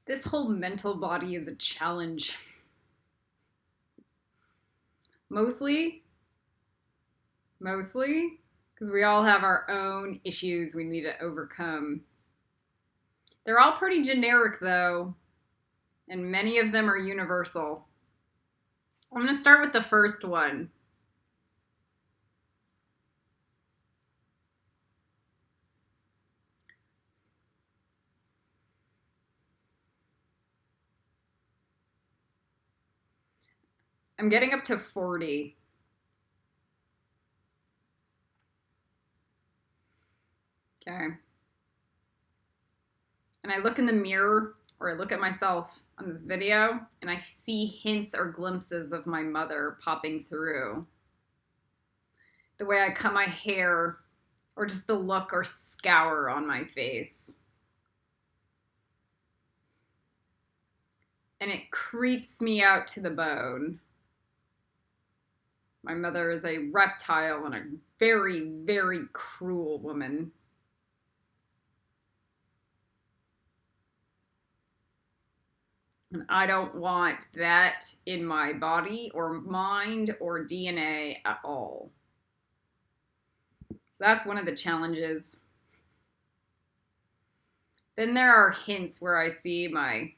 This whole mental body is a challenge. Mostly, because we all have our own issues we need to overcome. They're all pretty generic, though, and many of them are universal. I'm going to start with the first one. I'm getting up to 40. Okay. And I look in the mirror, or I look at myself on this video, and I see hints or glimpses of my mother popping through. The way I cut my hair, or just the look or scour on my face. And it creeps me out to the bone. My mother is a reptile and a very, very cruel woman. And I don't want that in my body or mind or DNA at all. So that's one of the challenges. Then there are hints where I see my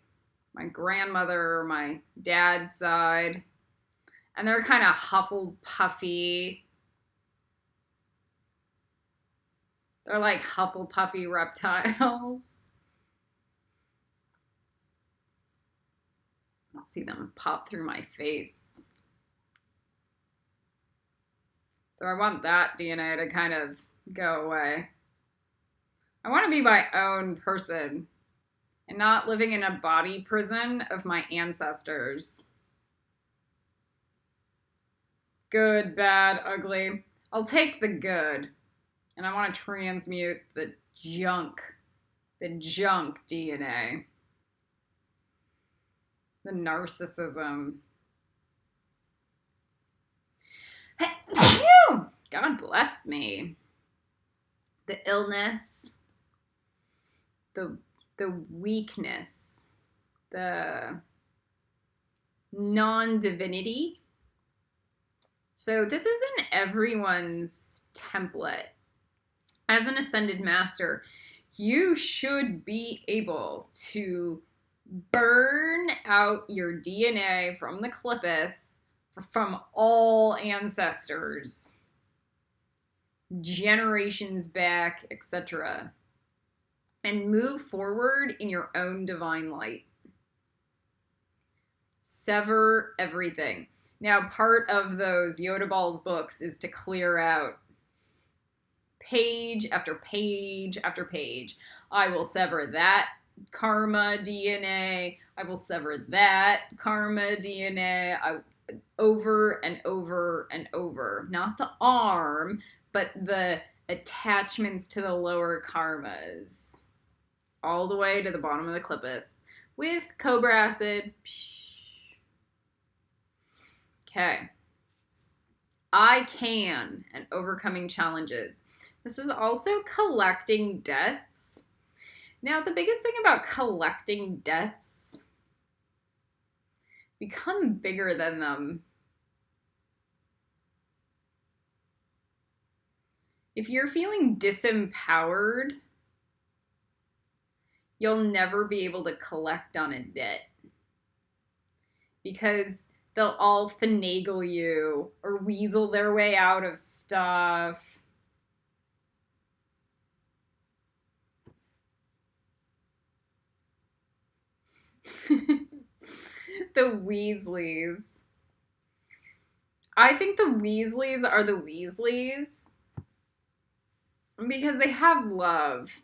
grandmother or my dad's side, and they're kind of Hufflepuffy. They're like Hufflepuffy reptiles. I'll see them pop through my face. So I want that DNA to kind of go away. I want to be my own person and not living in a body prison of my ancestors. Good, bad, ugly. I'll take the good. And I want to transmute the junk DNA. The narcissism. God bless me. The illness, the weakness, the non-divinity. So this isn't everyone's template. As an ascended master, you should be able to burn out your DNA from the clipeth from all ancestors, generations back, etc., and move forward in your own divine light. Sever everything. Now, part of those Yoda Balls books is to clear out page after page after page. I will sever that karma DNA. I will sever that karma DNA. Over and over and over. Not the arm, but the attachments to the lower karmas. All the way to the bottom of the clipeth with cobra acid. Okay. I can and overcoming challenges. This is also collecting debts. Now, the biggest thing about collecting debts, become bigger than them. If you're feeling disempowered, you'll never be able to collect on a debt because they'll all finagle you or weasel their way out of stuff. The Weasleys. I think the Weasleys are the Weasleys because they have love.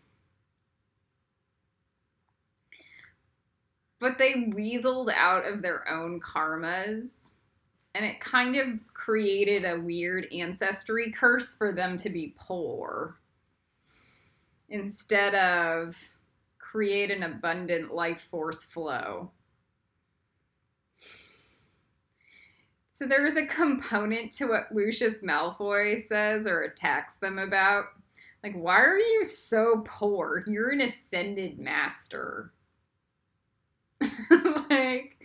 But they weaseled out of their own karmas, and it kind of created a weird ancestry curse for them to be poor instead of create an abundant life force flow. So there is a component to what Lucius Malfoy says or attacks them about. Like, why are you so poor? You're an ascended master. Like,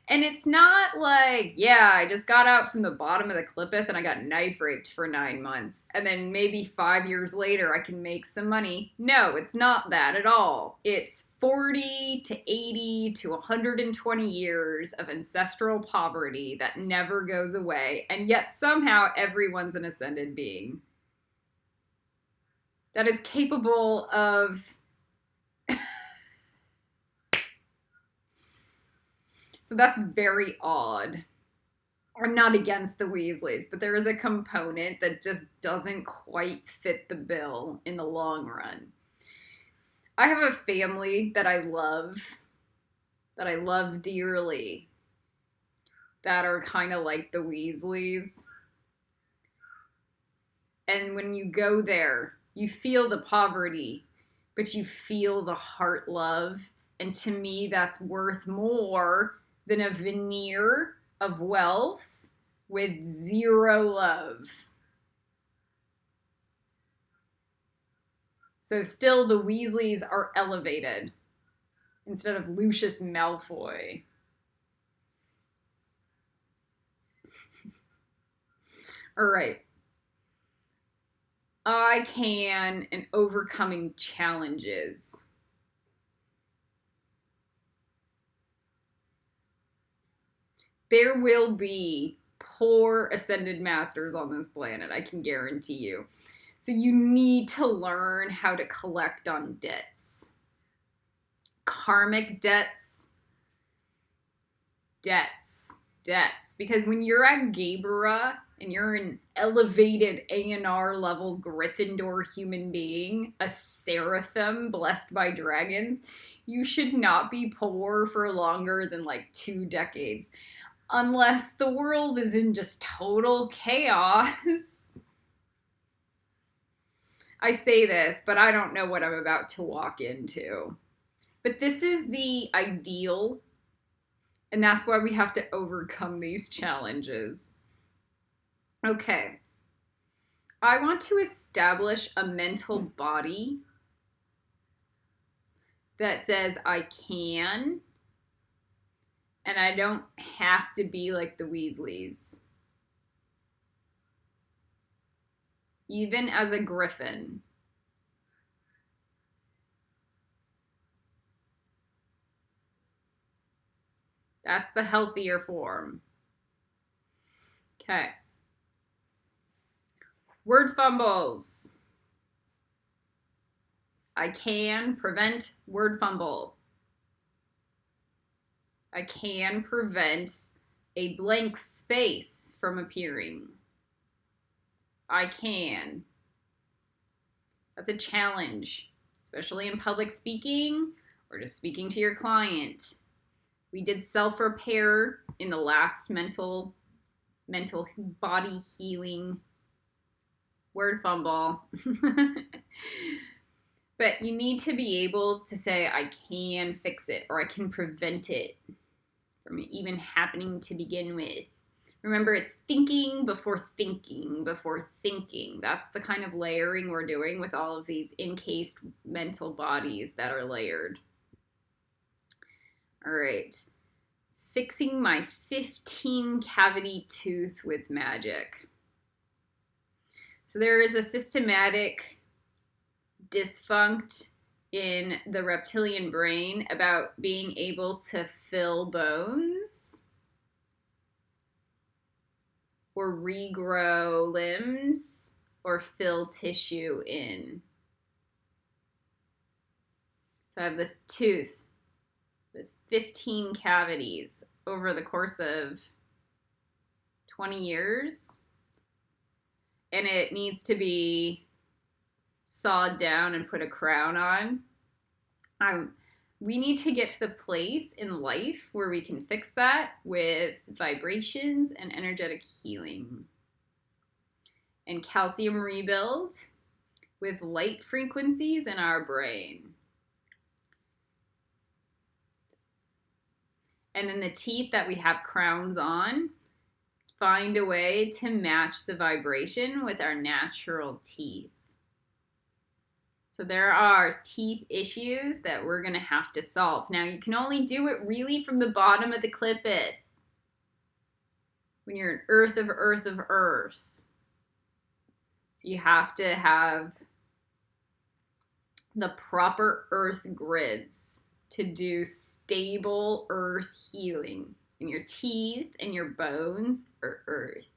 and it's not like, yeah, I just got out from the bottom of the cliff and I got knife raped for 9 months. And then maybe 5 years later, I can make some money. No, it's not that at all. It's 40 to 80 to 120 years of ancestral poverty that never goes away. And yet somehow everyone's an ascended being that is capable of... So that's very odd. I'm not against the Weasleys, but there is a component that just doesn't quite fit the bill in the long run. I have a family that I love dearly, that are kind of like the Weasleys. And when you go there, you feel the poverty, but you feel the heart love. And to me, that's worth more than a veneer of wealth with zero love. So still the Weasleys are elevated instead of Lucius Malfoy. All right. I can and overcoming challenges. There will be poor ascended masters on this planet, I can guarantee you. So you need to learn how to collect on debts. Karmic debts. Because when you're at Gabera and you're an elevated A&R level Gryffindor human being, a seraphim blessed by dragons, you should not be poor for longer than like 2 decades. Unless the world is in just total chaos. I say this, but I don't know what I'm about to walk into. But this is the ideal, and that's why we have to overcome these challenges. Okay. I want to establish a mental body that says I can, and I don't have to be like the Weasleys. Even as a Griffin. That's the healthier form. Okay. Word fumbles. I can prevent word fumble. I can prevent a blank space from appearing. I can. That's a challenge, especially in public speaking or just speaking to your client. We did self-repair in the last mental body healing word fumble. But you need to be able to say, I can fix it, or I can prevent it from even happening to begin with. Remember, it's thinking before thinking before thinking. That's the kind of layering we're doing with all of these encased mental bodies that are layered. All right. Fixing my 15 cavity tooth with magic. So there is a systematic dysfunct in the reptilian brain about being able to fill bones or regrow limbs or fill tissue in. So I have this tooth, this 15 cavities over the course of 20 years, and it needs to be sawed down and put a crown on. We need to get to the place in life where we can fix that with vibrations and energetic healing. And calcium rebuild with light frequencies in our brain. And then the teeth that we have crowns on, find a way to match the vibration with our natural teeth. So there are teeth issues that we're going to have to solve. Now, you can only do it really from the bottom of the clippet. When you're an earth of earth of earth. So you have to have the proper earth grids to do stable earth healing. And your teeth and your bones are earth.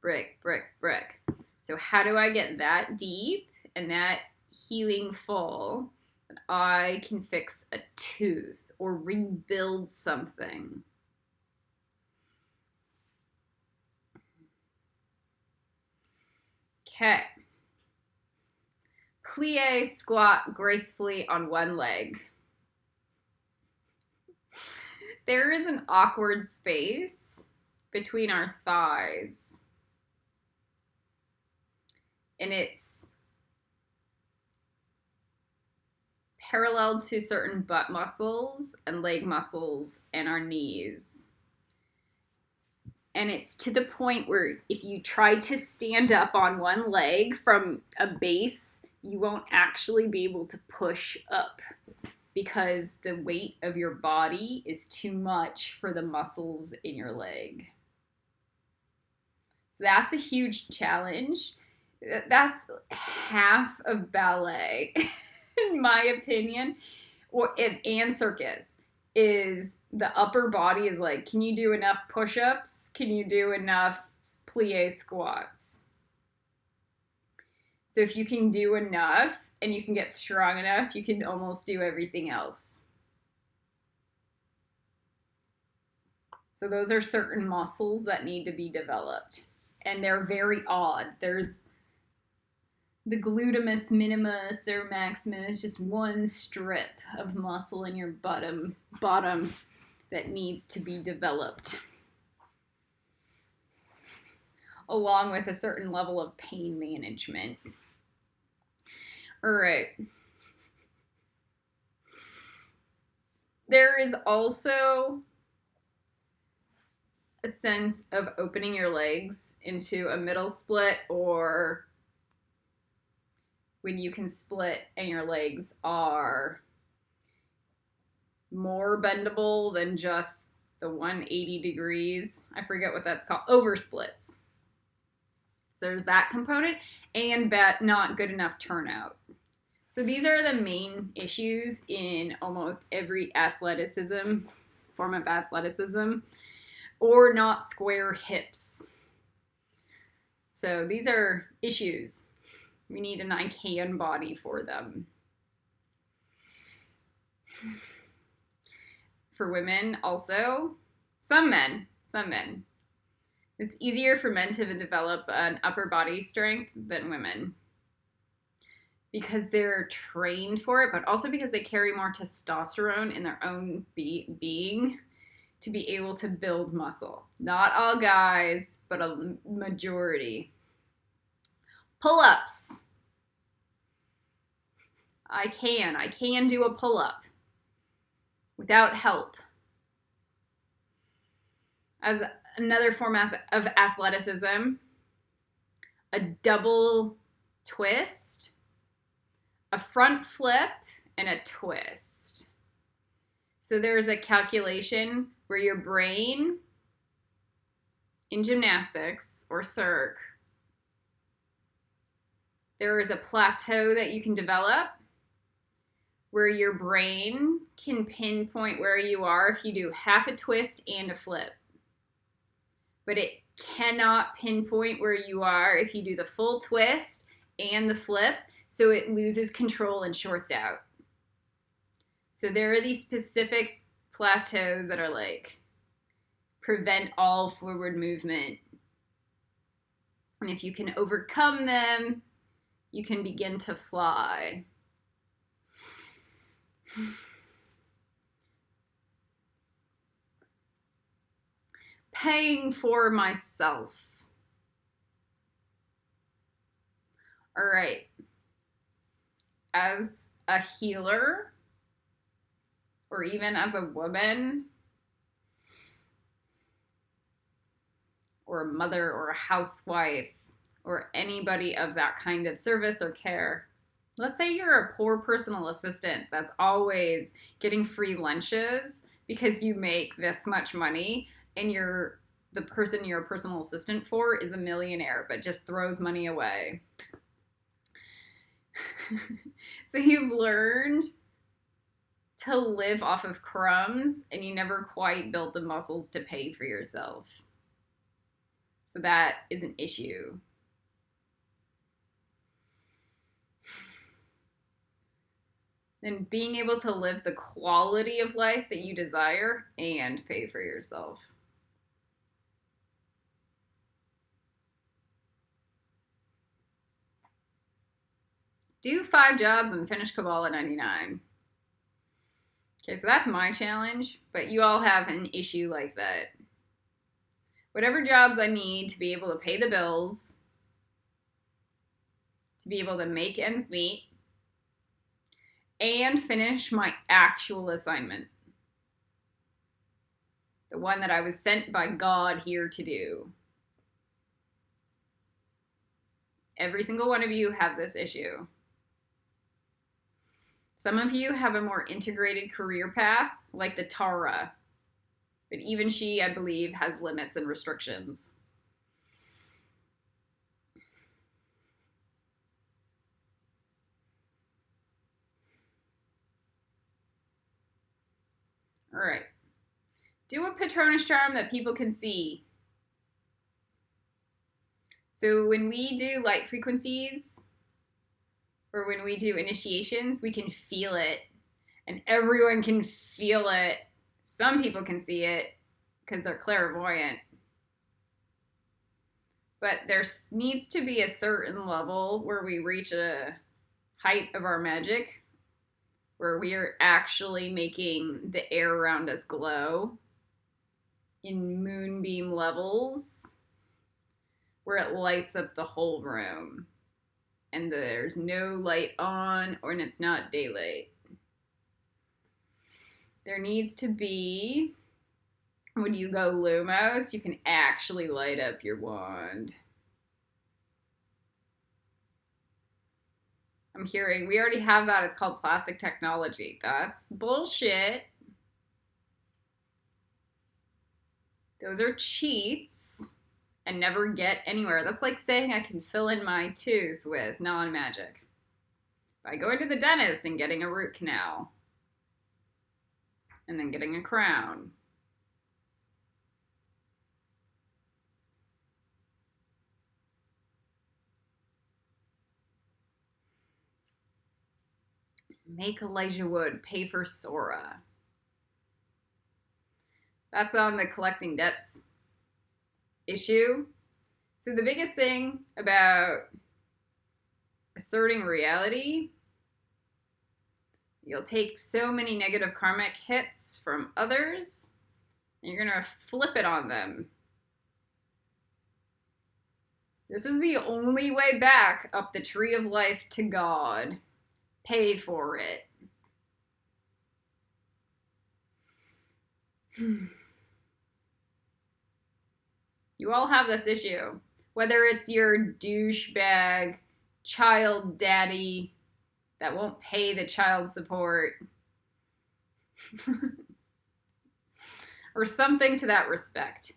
Brick, brick, brick. So how do I get that deep and that healing full that I can fix a tooth or rebuild something? Okay. Plie, squat gracefully on one leg. There is an awkward space between our thighs. And it's parallel to certain butt muscles and leg muscles and our knees. And it's to the point where if you try to stand up on one leg from a base, you won't actually be able to push up because the weight of your body is too much for the muscles in your leg. So that's a huge challenge. That's half of ballet, in my opinion, and circus, is the upper body is like, can you do enough push-ups? Can you do enough plie squats? So if you can do enough and you can get strong enough, you can almost do everything else. So those are certain muscles that need to be developed. And they're very odd. There's the glutamus minimus or maximus, just one strip of muscle in your bottom that needs to be developed, along with a certain level of pain management. All right. There is also a sense of opening your legs into a middle split, or when you can split and your legs are more bendable than just the 180 degrees. I forget what that's called. Oversplits. So there's that component, and not good enough turnout. So these are the main issues in almost every form of athleticism, or not square hips. So these are issues. We need an ICANN body for them. For women also, some men. It's easier for men to develop an upper body strength than women because they're trained for it, but also because they carry more testosterone in their own being to be able to build muscle. Not all guys, but a majority. Pull-ups. I can do a pull-up without help. As another form of athleticism, a double twist, a front flip, and a twist. So there's a calculation where your brain in gymnastics or circ, there is a plateau that you can develop where your brain can pinpoint where you are if you do half a twist and a flip. But it cannot pinpoint where you are if you do the full twist and the flip, so it loses control and shorts out. So there are these specific plateaus that are like, prevent all forward movement. And if you can overcome them, you can begin to fly. Paying for myself. All right. As a healer, or even as a woman, or a mother, or a housewife, or anybody of that kind of service or care. Let's say you're a poor personal assistant that's always getting free lunches because you make this much money, and the person you're a personal assistant for is a millionaire but just throws money away. So you've learned to live off of crumbs, and you never quite built the muscles to pay for yourself. So that is an issue. Then being able to live the quality of life that you desire and pay for yourself. Do 5 jobs and finish Kabbalah 99. Okay, so that's my challenge, but you all have an issue like that. Whatever jobs I need to be able to pay the bills, to be able to make ends meet, and finish my actual assignment. The one that I was sent by God here to do. Every single one of you have this issue. Some of you have a more integrated career path, like the Tara, but even she, I believe, has limits and restrictions. All right. Do a Patronus charm that people can see. So when we do light frequencies, or when we do initiations, we can feel it, and everyone can feel it. Some people can see it because they're clairvoyant. But there needs to be a certain level where we reach a height of our magic, where we are actually making the air around us glow in moonbeam levels, where it lights up the whole room. And there's no light on, and it's not daylight. There needs to be, when you go Lumos, you can actually light up your wand. I'm hearing, we already have that, it's called plastic technology. That's bullshit. Those are cheats. And never get anywhere. That's like saying I can fill in my tooth with non-magic by going to the dentist and getting a root canal and then getting a crown. Make Elijah Wood pay for Sora. That's on the collecting debts issue. So the biggest thing about asserting reality, you'll take so many negative karmic hits from others, and you're going to flip it on them. This is the only way back up the tree of life to God. Pay for it. You all have this issue. Whether it's your douchebag child daddy that won't pay the child support or something to that respect.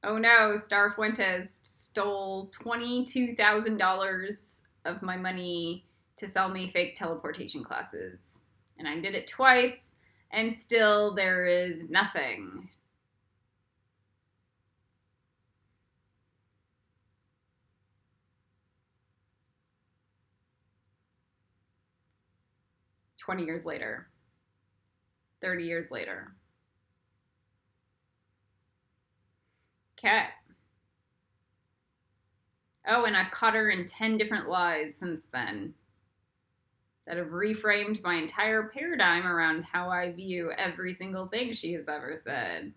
Oh no, Star Fuentes stole $22,000 of my money to sell me fake teleportation classes. And I did it twice. And still there is nothing. $20 years later. 30 years later. Okay. Oh, and I've caught her in 10 different lies since then that have reframed my entire paradigm around how I view every single thing she has ever said.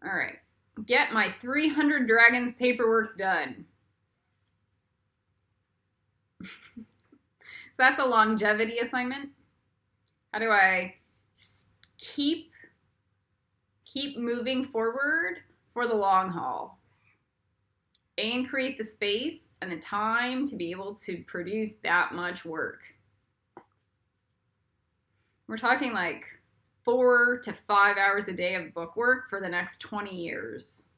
All right. Get my 300 dragons paperwork done. So that's a longevity assignment. How do I keep moving forward for the long haul and create the space and the time to be able to produce that much work? We're talking like 4 to 5 hours a day of book work for the next 20 years.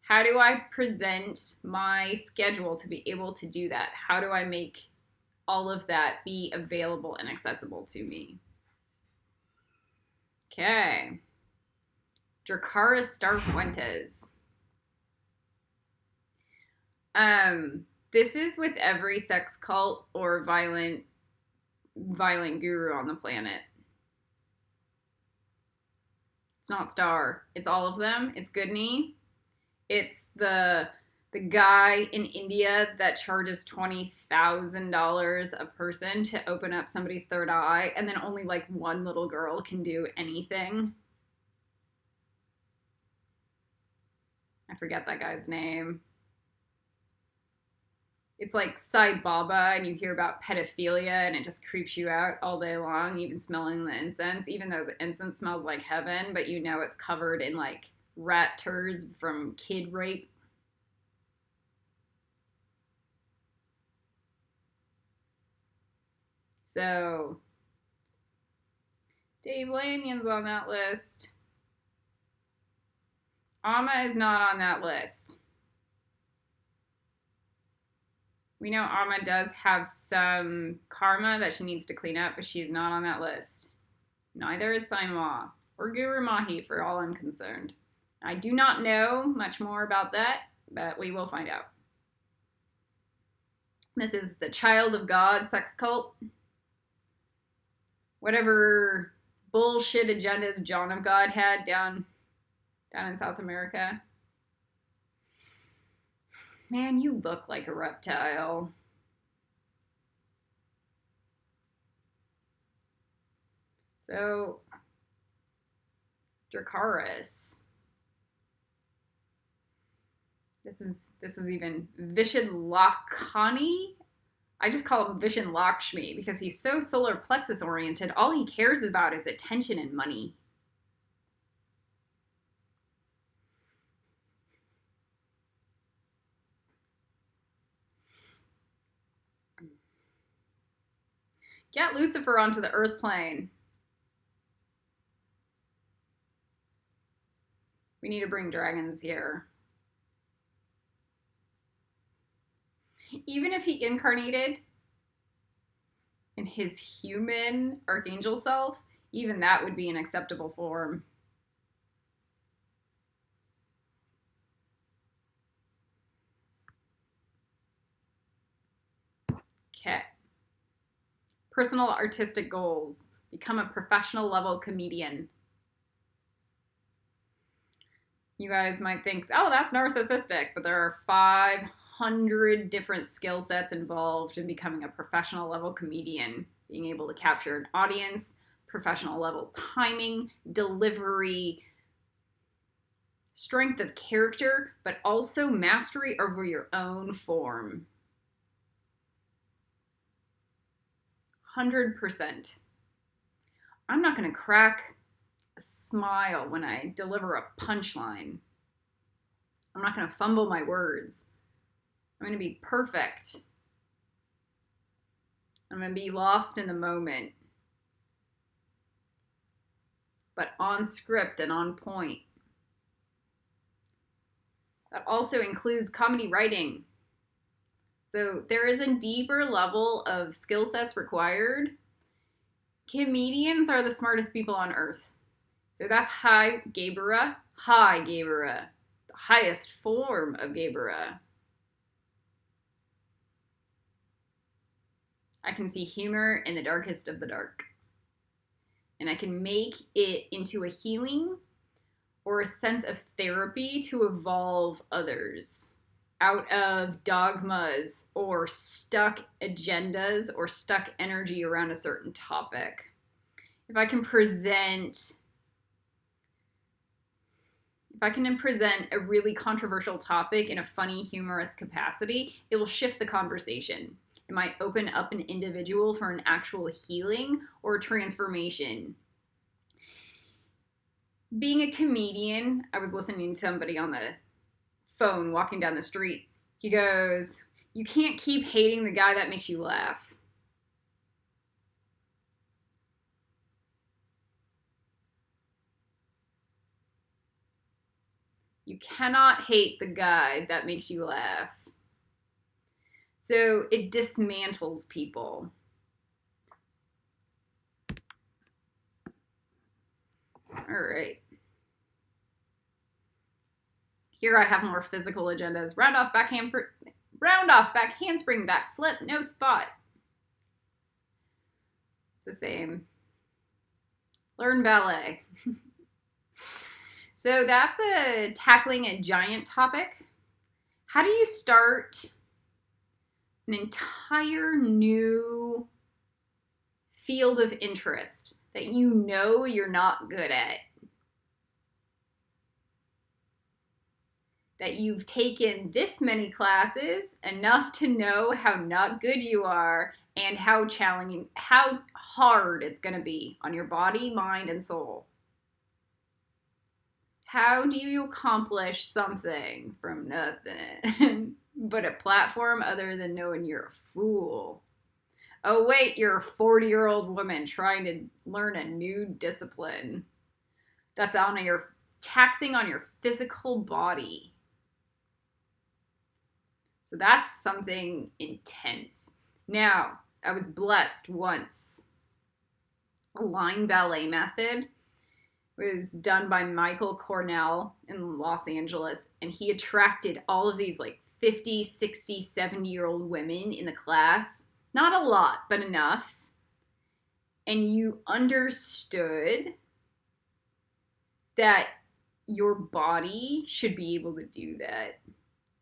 How do I present my schedule to be able to do that? How do I make all of that be available and accessible to me? Okay. Dracaris Starfuentes. This is with every sex cult or violent guru on the planet. It's not Star. It's all of them. It's Goodney. It's the guy in India that charges $20,000 a person to open up somebody's third eye, and then only like one little girl can do anything. I forget that guy's name. It's like Sai Baba, and you hear about pedophilia, and it just creeps you out all day long, even smelling the incense, even though the incense smells like heaven, but you know it's covered in like rat turds from kid rape. So Dave Lanyon's on that list. Amma is not on that list. We know Amma does have some karma that she needs to clean up, but she's not on that list. Neither is Saima or Guru Mahi, for all I'm concerned. I do not know much more about that, but we will find out. This is the Child of God sex cult. Whatever bullshit agendas John of God had down in South America. Man, you look like a reptile. So, Dracaris. This is even Vishen Lakhani. I just call him Vishen Lakshmi because he's so solar plexus oriented. All he cares about is attention and money. Get Lucifer onto the earth plane. We need to bring dragons here. Even if he incarnated in his human archangel self, even that would be an acceptable form. Okay. Personal artistic goals. Become a professional level comedian. You guys might think, oh, that's narcissistic, but there are 500 different skill sets involved in becoming a professional level comedian. Being able to capture an audience, professional level timing, delivery, strength of character, but also mastery over your own form. 100%. I'm not going to crack a smile when I deliver a punchline. I'm not going to fumble my words. I'm going to be perfect. I'm going to be lost in the moment, but on script and on point. That also includes comedy writing. So there is a deeper level of skill sets required. Comedians are the smartest people on earth. So that's high Gebura, the highest form of Gebura. I can see humor in the darkest of the dark. And I can make it into a healing or a sense of therapy to evolve others out of dogmas or stuck agendas or stuck energy around a certain topic. If I can present a really controversial topic in a funny, humorous capacity, it will shift the conversation. It might open up an individual for an actual healing or transformation. Being a comedian, I was listening to somebody on the phone walking down the street. He goes, "You can't keep hating the guy that makes you laugh." You cannot hate the guy that makes you laugh. So it dismantles people. All right. Here I have more physical agendas. Round off, back handspring, back flip, no spot. It's the same. Learn ballet. So that's tackling a giant topic. How do you start an entire new field of interest that you know you're not good at? That you've taken this many classes, enough to know how not good you are and how challenging, how hard it's going to be on your body, mind, and soul. How do you accomplish something from nothing but a platform other than knowing you're a fool? Oh wait, you're a 40-year-old woman trying to learn a new discipline that's taxing on your physical body. So that's something intense. Now, I was blessed once. A line ballet method was done by Michael Cornell in Los Angeles, and he attracted all of these like 50, 60, 70-year-old women in the class. Not a lot, but enough. And you understood that your body should be able to do that.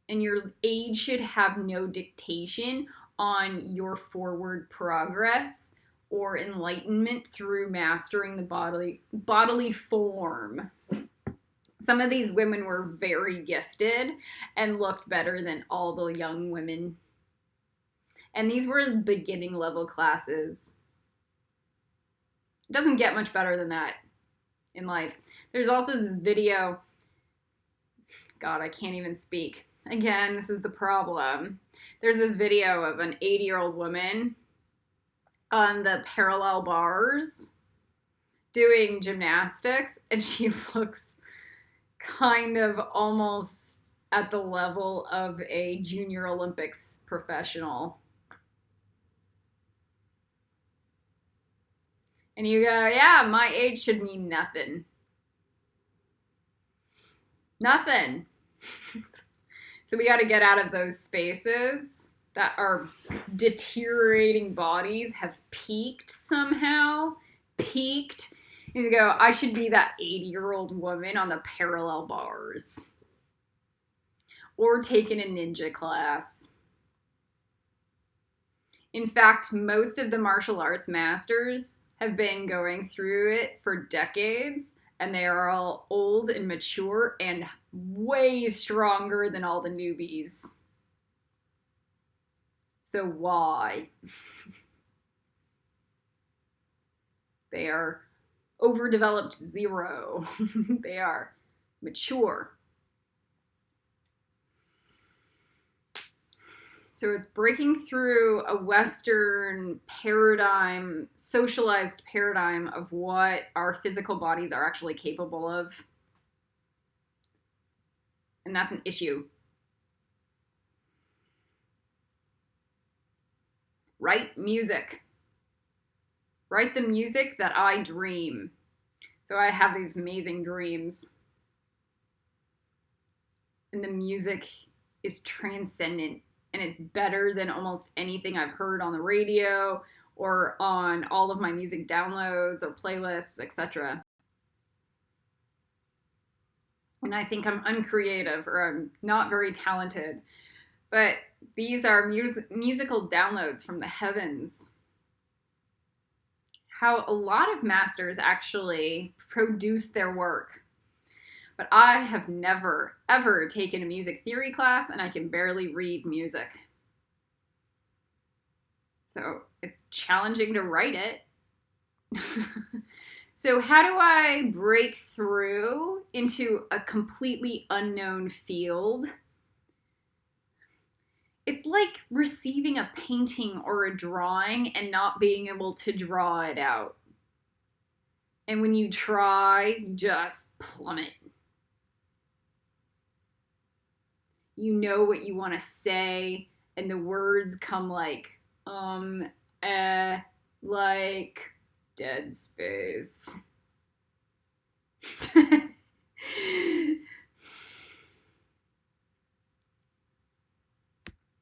And your age should have no dictation on your forward progress or enlightenment through mastering the bodily form. Some of these women were very gifted and looked better than all the young women. And these were beginning level classes. It doesn't get much better than that in life. There's also this video. God, I can't even speak. Again, this is the problem. There's this video of an 80-year-old woman on the parallel bars doing gymnastics, and she looks kind of almost at the level of a junior Olympics professional. And you go, yeah, my age should mean nothing. Nothing. So we got to get out of those spaces that our deteriorating bodies have peaked somehow. Peaked. And you go, I should be that 80-year-old woman on the parallel bars. Or taking a ninja class. In fact, most of the martial arts masters have been going through it for decades, and they are all old and mature and way stronger than all the newbies. So why? They are overdeveloped zero. They are mature. So it's breaking through a Western paradigm, socialized paradigm of what our physical bodies are actually capable of. And that's an issue. Write music. Write the music that I dream. So I have these amazing dreams. And the music is transcendent. And it's better than almost anything I've heard on the radio or on all of my music downloads or playlists, etc. And I think I'm uncreative or I'm not very talented. But these are musical downloads from the heavens. How a lot of masters actually produce their work. But I have never, ever taken a music theory class, and I can barely read music. So it's challenging to write it. So how do I break through into a completely unknown field? It's like receiving a painting or a drawing and not being able to draw it out. And when you try, you just plummet. You know what you want to say, and the words come like, like dead space.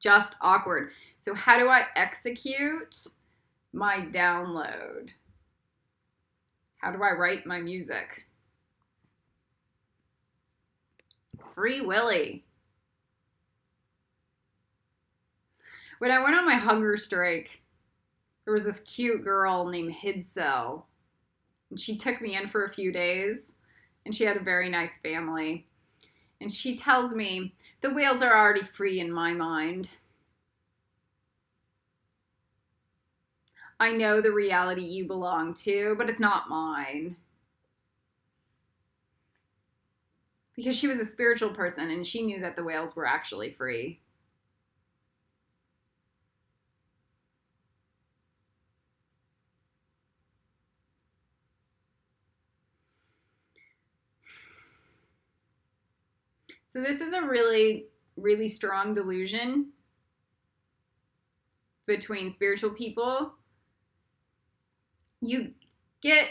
Just awkward. So how do I execute my download? How do I write my music? Free Willy. When I went on my hunger strike, there was this cute girl named Hidsel, and she took me in for a few days, and she had a very nice family. And she tells me, the whales are already free in my mind. I know the reality you belong to, but it's not mine. Because she was a spiritual person and she knew that the whales were actually free. So this is a really, really strong delusion between spiritual people. You get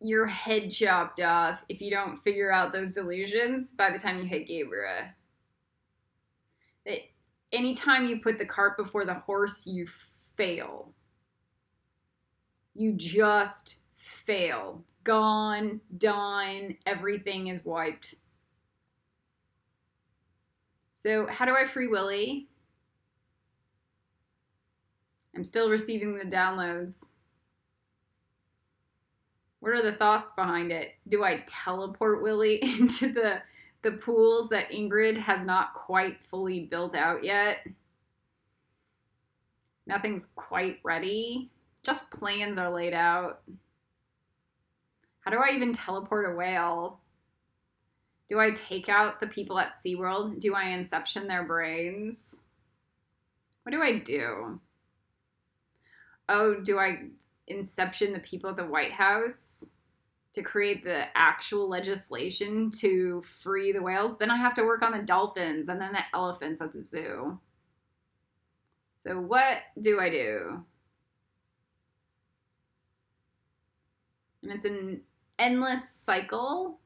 your head chopped off if you don't figure out those delusions by the time you hit Gabriel. That anytime you put the cart before the horse, you fail. You just fail. Gone, done, everything is wiped. So how do I free Willy? I'm still receiving the downloads. What are the thoughts behind it? Do I teleport Willy into the pools that Ingrid has not quite fully built out yet? Nothing's quite ready. Just plans are laid out. How do I even teleport a whale? Do I take out the people at SeaWorld? Do I inception their brains? What do I do? Oh, do I inception the people at the White House to create the actual legislation to free the whales? Then I have to work on the dolphins and then the elephants at the zoo. So what do I do? And it's an endless cycle.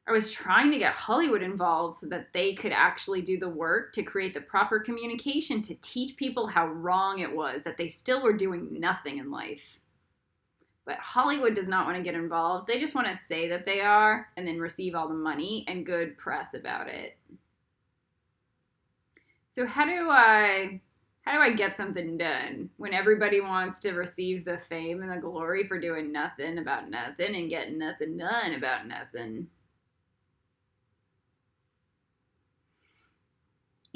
I was trying to get Hollywood involved so that they could actually do the work to create the proper communication to teach people how wrong it was, that they still were doing nothing in life. But Hollywood does not want to get involved. They just want to say that they are and then receive all the money and good press about it. So how do I get something done when everybody wants to receive the fame and the glory for doing nothing about nothing and getting nothing done about nothing?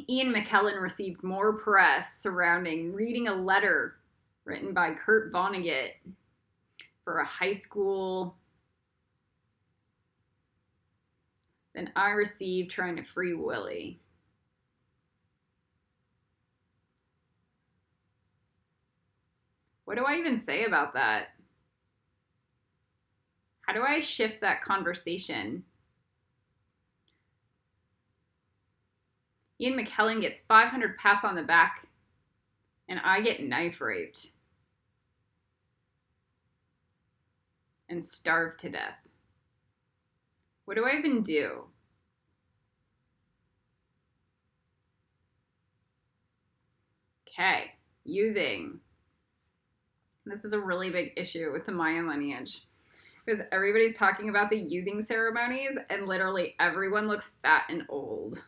Ian McKellen received more press surrounding reading a letter written by Kurt Vonnegut for a high school than I received trying to free Willy. What do I even say about that? How do I shift that conversation? Ian McKellen gets 500 pats on the back, and I get knife raped and starved to death. What do I even do? Okay, youthing. This is a really big issue with the Mayan lineage because everybody's talking about the youthing ceremonies and literally everyone looks fat and old.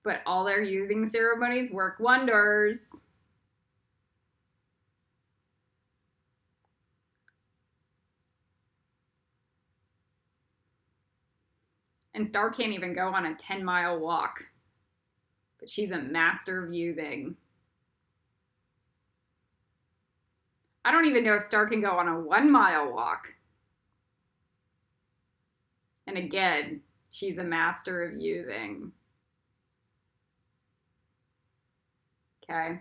But all their youthing ceremonies work wonders. And Star can't even go on a 10-mile walk. But she's a master of youthing. I don't even know if Star can go on a 1-mile walk. And again, she's a master of youthing. Okay.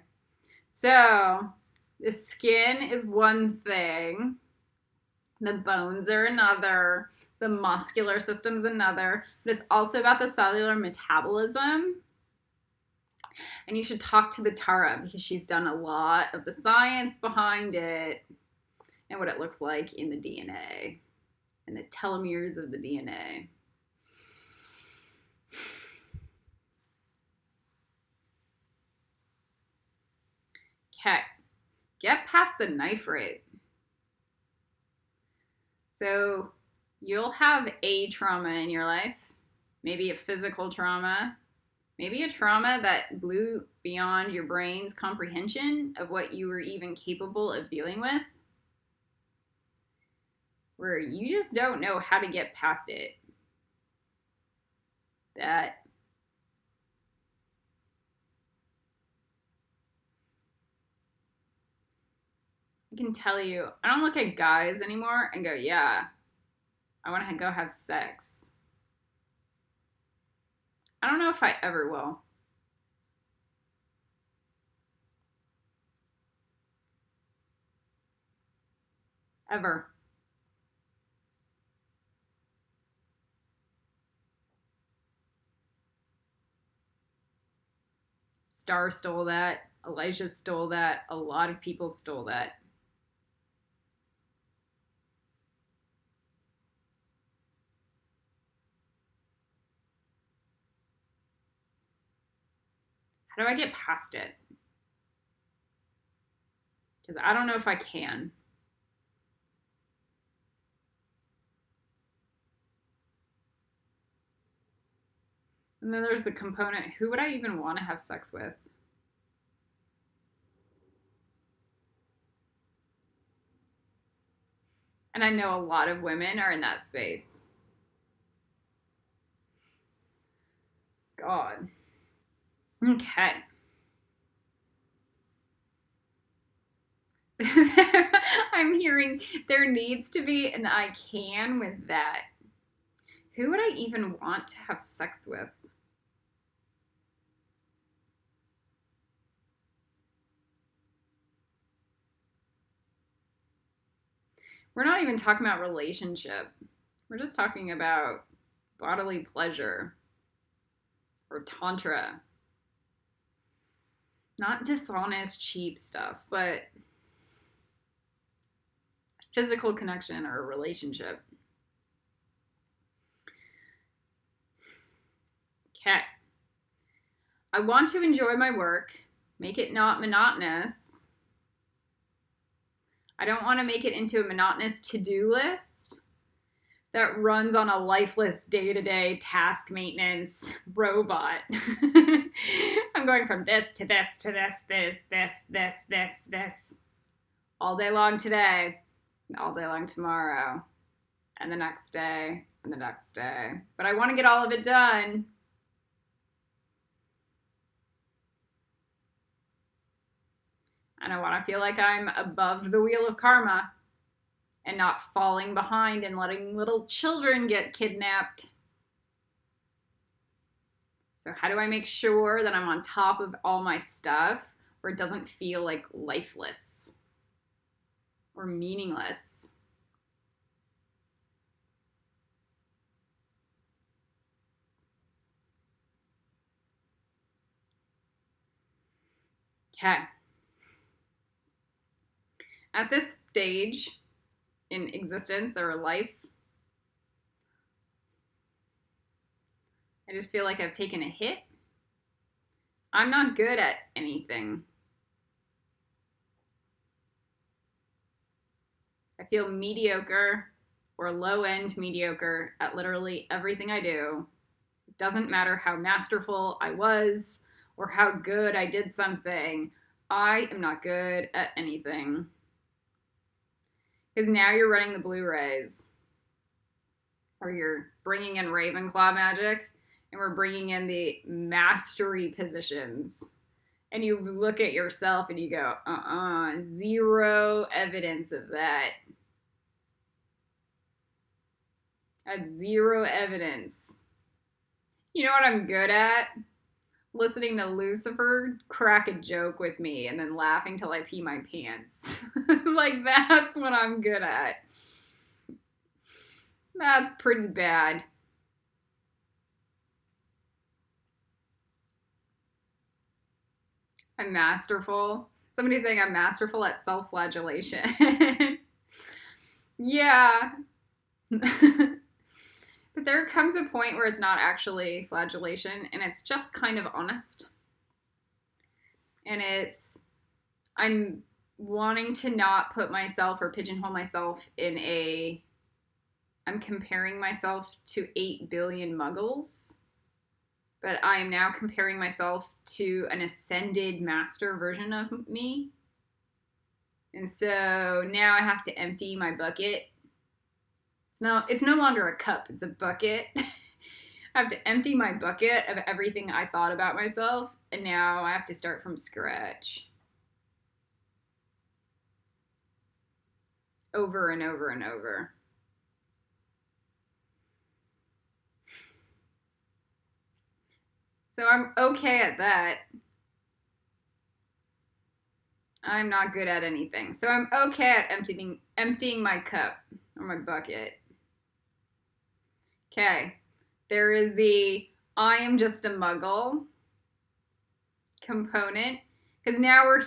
So the skin is one thing. The bones are another. The muscular system's another. But it's also about the cellular metabolism. And you should talk to the Tara because she's done a lot of the science behind it and what it looks like in the DNA and the telomeres of the DNA. Okay, get past the knife rate. So you'll have a trauma in your life, maybe a physical trauma, maybe a trauma that blew beyond your brain's comprehension of what you were even capable of dealing with, where you just don't know how to get past it. That I can tell you, I don't look at guys anymore and go, yeah, I want to go have sex. I don't know if I ever will. Ever. Star stole that. Elijah stole that. A lot of people stole that. How do I get past it? Because I don't know if I can. And then there's the component, who would I even want to have sex with? And I know a lot of women are in that space. God. Okay. I'm hearing there needs to be an I can with that. Who would I even want to have sex with? We're not even talking about relationship. We're just talking about bodily pleasure or tantra. Not dishonest, cheap stuff, but physical connection or a relationship. Okay. I want to enjoy my work, make it not monotonous. I don't want to make it into a monotonous to-do list that runs on a lifeless day-to-day task maintenance robot. I'm going from this to this to this all day long today, all day long tomorrow, and the next day, and the next day. But I want to get all of it done. And I want to feel like I'm above the wheel of karma and not falling behind and letting little children get kidnapped. So how do I make sure that I'm on top of all my stuff where it doesn't feel like lifeless or meaningless? Okay. At this stage in existence or life, I just feel like I've taken a hit. I'm not good at anything. I feel mediocre or low-end mediocre at literally everything I do. It doesn't matter how masterful I was or how good I did something. I am not good at anything. Because now you're running the Blu-rays or you're bringing in Ravenclaw magic, and we're bringing in the mastery positions. And you look at yourself and you go, zero evidence of that. That's zero evidence. You know what I'm good at? Listening to Lucifer crack a joke with me and then laughing till I pee my pants. Like, that's what I'm good at. That's pretty bad. I'm masterful. Somebody's saying I'm masterful at self-flagellation. Yeah. But there comes a point where it's not actually flagellation and it's just kind of honest. And I'm wanting to not put myself or pigeonhole myself in I'm comparing myself to 8 billion muggles. But I am now comparing myself to an ascended master version of me. And so now I have to empty my bucket. It's no longer a cup, it's a bucket. I have to empty my bucket of everything I thought about myself, and now I have to start from scratch. Over and over and over. So I'm okay at that. I'm not good at anything. So I'm okay at emptying my cup or my bucket. Okay, there is the I am just a muggle component. Because now we're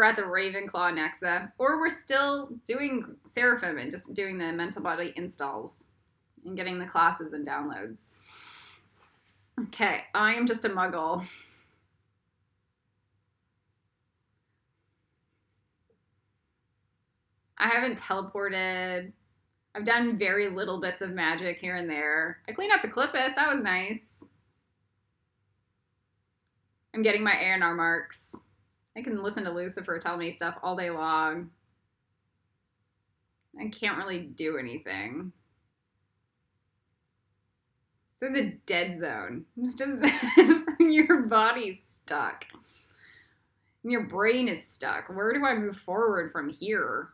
at the Ravenclaw Nexa, or we're still doing Seraphim and just doing the mental body installs and getting the classes and downloads. Okay, I am just a muggle. I haven't teleported. I've done very little bits of magic here and there. I cleaned out the Clippeth. That was nice. I'm getting my A&R marks. I can listen to Lucifer tell me stuff all day long. I can't really do anything. So it's a dead zone. It's just your body's stuck. And your brain is stuck. Where do I move forward from here?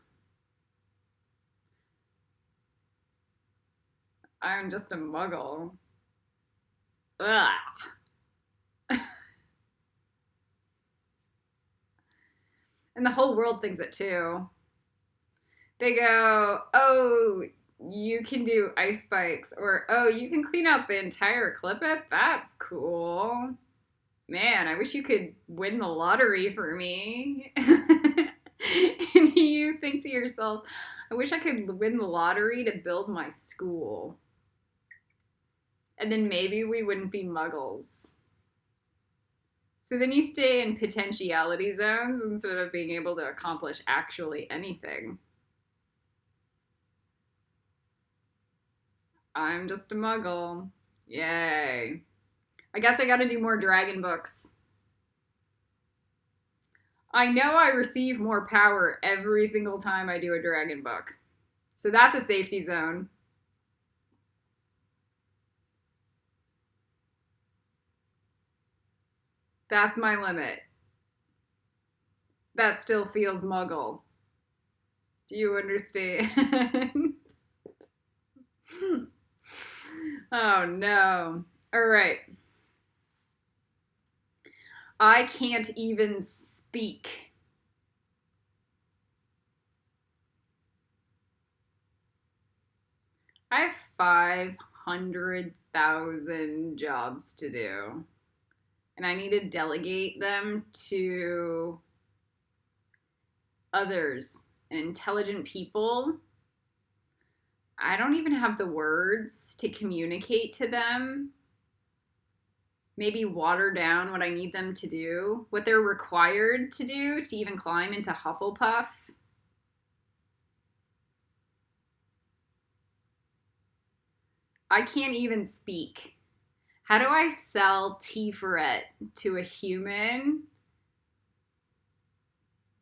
I'm just a muggle. Ugh. And the whole world thinks it too. They go, oh, you can do ice spikes, or oh, you can clean out the entire Clippeth? That's cool. Man, I wish you could win the lottery for me. And you think to yourself, I wish I could win the lottery to build my school. And then maybe we wouldn't be muggles. So then you stay in potentiality zones instead of being able to accomplish actually anything. I'm just a muggle. Yay. I guess I gotta do more dragon books. I know I receive more power every single time I do a dragon book. So that's a safety zone. That's my limit. That still feels muggle. Do you understand? Oh no. All right. I can't even speak. I have 500,000 jobs to do. And I need to delegate them to others and intelligent people. I don't even have the words to communicate to them. Maybe water down what I need them to do, what they're required to do to even climb into Hufflepuff. I can't even speak. How do I sell Tiferet to a human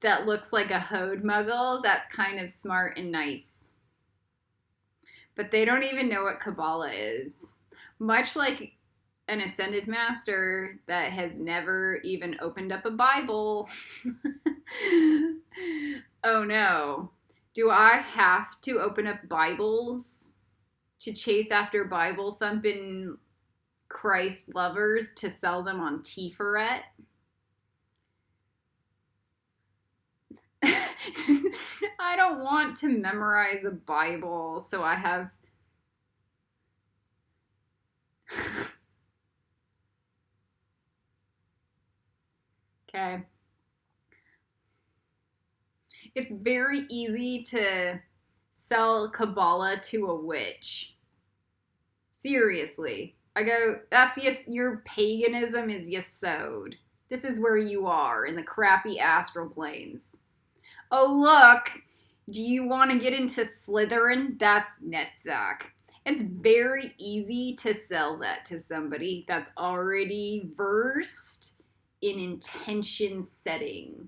that looks like a Hode muggle that's kind of smart and nice? But they don't even know what Kabbalah is. Much like an ascended master that has never even opened up a Bible. Oh no. Do I have to open up Bibles to chase after Bible thumping Christ lovers to sell them on Tiferet? I don't want to memorize a Bible, so I have. Okay. It's very easy to sell Kabbalah to a witch. Seriously. I go, that's your paganism is yesod. This is where you are, in the crappy astral planes. Oh, look, do you want to get into Slytherin? That's Netzach. It's very easy to sell that to somebody that's already versed in intention setting.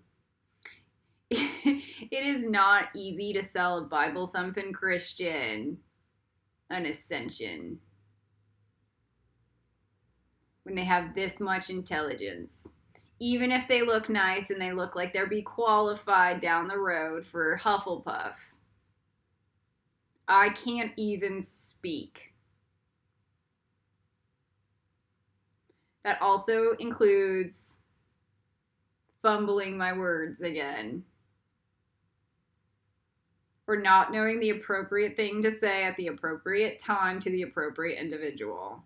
It is not easy to sell a Bible thumping Christian an ascension when they have this much intelligence. Even if they look nice and they look like they'll be qualified down the road for Hufflepuff. I can't even speak. That also includes fumbling my words again. Or not knowing the appropriate thing to say at the appropriate time to the appropriate individual.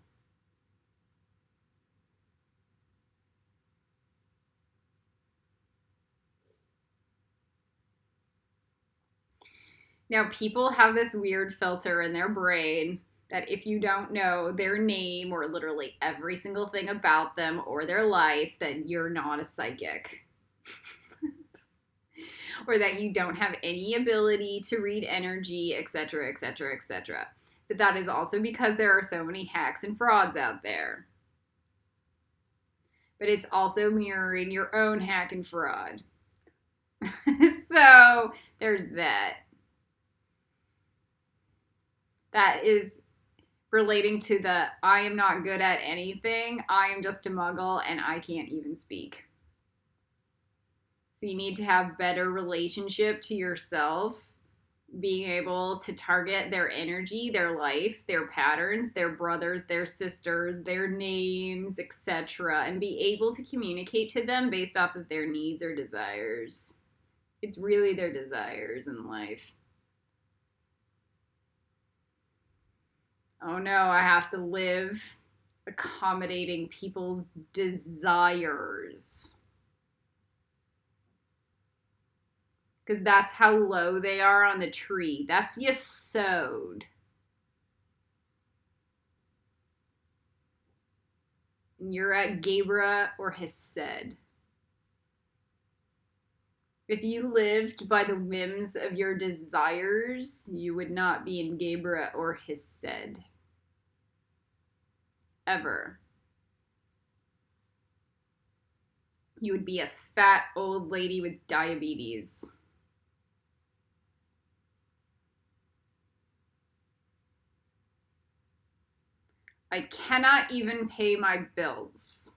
Now, people have this weird filter in their brain that if you don't know their name or literally every single thing about them or their life, then you're not a psychic. Or that you don't have any ability to read energy, etc., etc., etc. But that is also because there are so many hacks and frauds out there. But it's also mirroring your own hack and fraud. So there's that. That is relating to the I am not good at anything, I am just a muggle, and I can't even speak. So you need to have better relationship to yourself, being able to target their energy, their life, their patterns, their brothers, their sisters, their names, etc., and be able to communicate to them based off of their needs or desires. It's really their desires in life. Oh no, I have to live accommodating people's desires. Because that's how low they are on the tree. That's yesod. And you're at Gebra or Chesed. If you lived by the whims of your desires, you would not be in Gebra or Chesed. Ever. You would be a fat old lady with diabetes. I cannot even pay my bills.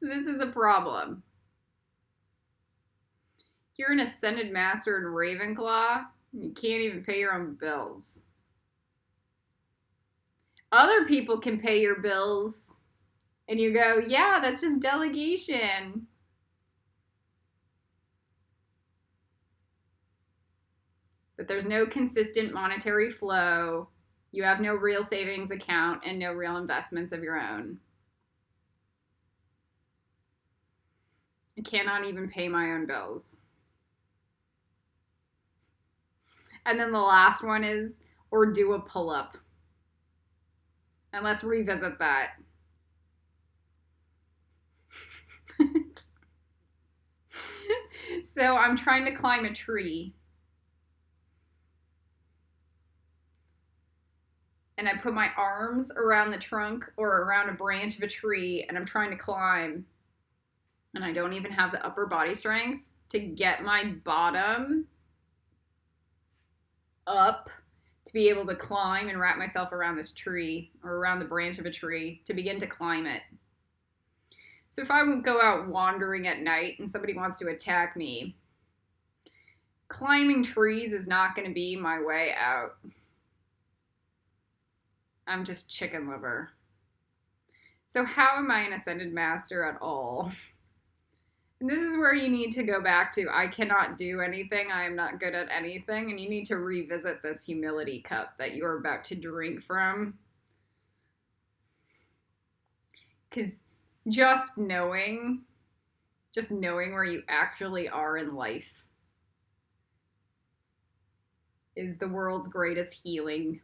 This is a problem. You're an ascended master in Ravenclaw, and you can't even pay your own bills. Other people can pay your bills, and you go, yeah, that's just delegation. But there's no consistent monetary flow. You have no real savings account and no real investments of your own. I cannot even pay my own bills. And then the last one is, or do a pull-up. And let's revisit that. So I'm trying to climb a tree. And I put my arms around the trunk or around a branch of a tree, and I'm trying to climb. And I don't even have the upper body strength. to get my bottom up to be able to climb and wrap myself around this tree or around the branch of a tree to begin to climb it. So if I go out wandering at night and somebody wants to attack me, climbing trees is not going to be my way out. I'm just chicken liver. So how am I an ascended master at all? And this is where you need to go back to, I cannot do anything, I am not good at anything, and you need to revisit this humility cup that you're about to drink from. Because just knowing where you actually are in life is the world's greatest healing.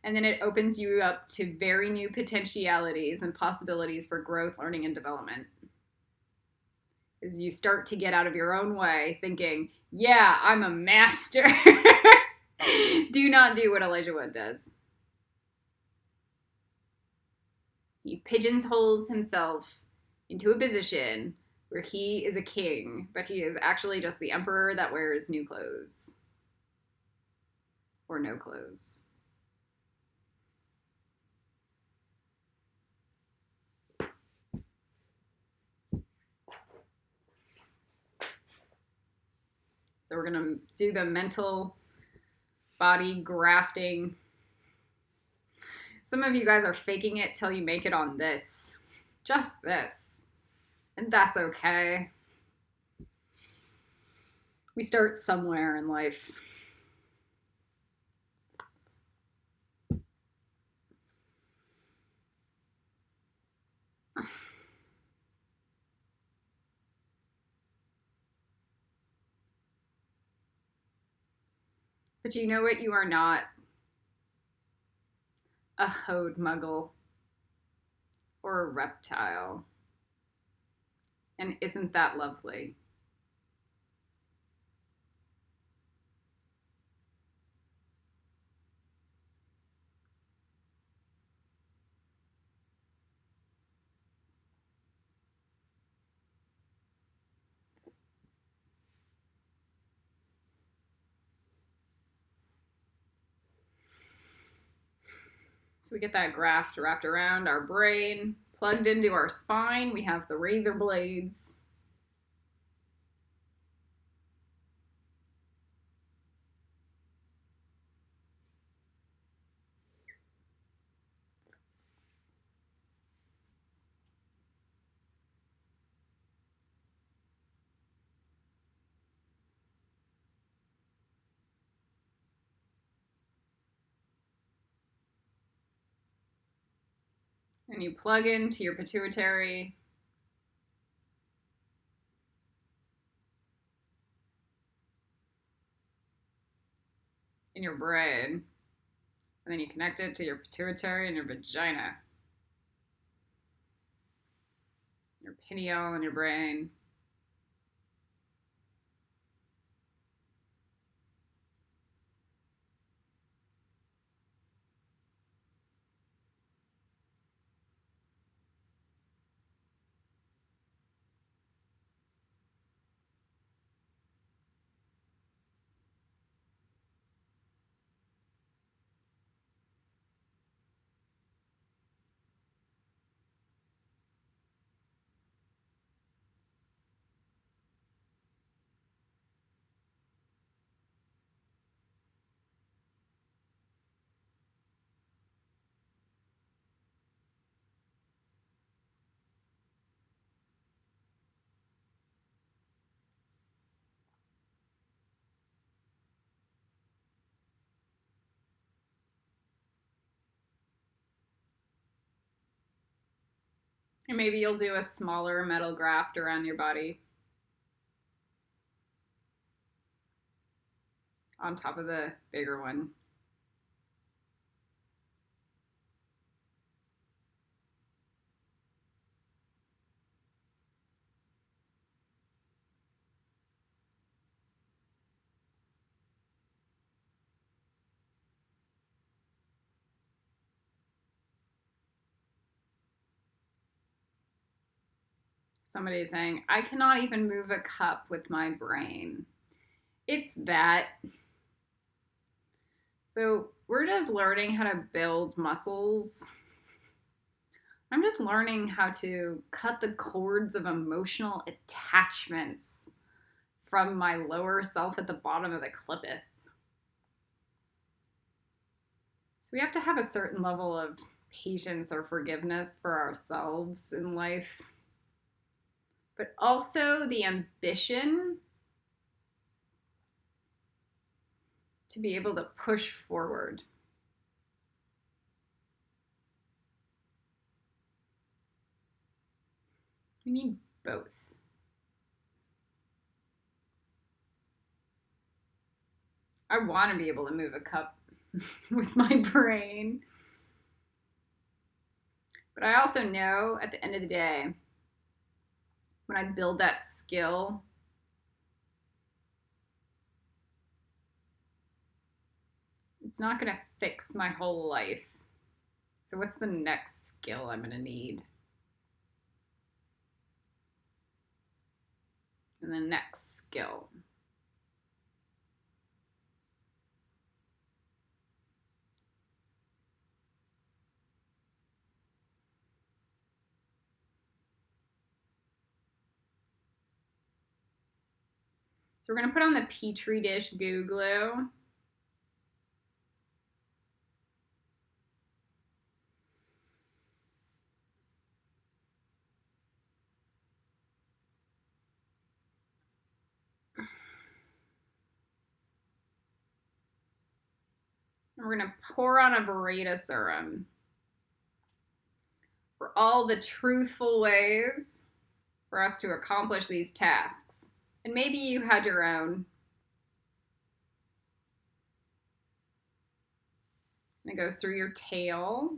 And then it opens you up to very new potentialities and possibilities for growth, learning, and development. As you start to get out of your own way, thinking, yeah, I'm a master. Do not do what Elijah Wood does. He pigeonholes himself into a position where he is a king, but he is actually just the emperor that wears new clothes. Or no clothes. So we're going to do the mental body grafting. Some of you guys are faking it till you make it on this. Just this. And that's okay. We start somewhere in life. But you know what? You are not a hode muggle or a reptile. And isn't that lovely? So we get that graft wrapped around our brain, plugged into our spine. We have the razor blades. And you plug into your pituitary. In your brain. And then you connect it to your pituitary and your vagina. Your pineal and your brain. And maybe you'll do a smaller metal graft around your body on top of the bigger one. somebody is saying, I cannot even move a cup with my brain. It's that. So we're just learning how to build muscles. I'm just learning how to cut the cords of emotional attachments from my lower self at the bottom of the clippeth. So we have to have a certain level of patience or forgiveness for ourselves in life, but also the ambition to be able to push forward. We need both. I want to be able to move a cup with my brain. But I also know at the end of the day, when I build that skill, it's not going to fix my whole life. So what's the next skill I'm going to need? And the next skill. So we're going to put on the Petri dish goo glue. And we're going to pour on a Vareda serum for all the truthful ways for us to accomplish these tasks. And maybe you had your own. And it goes through your tail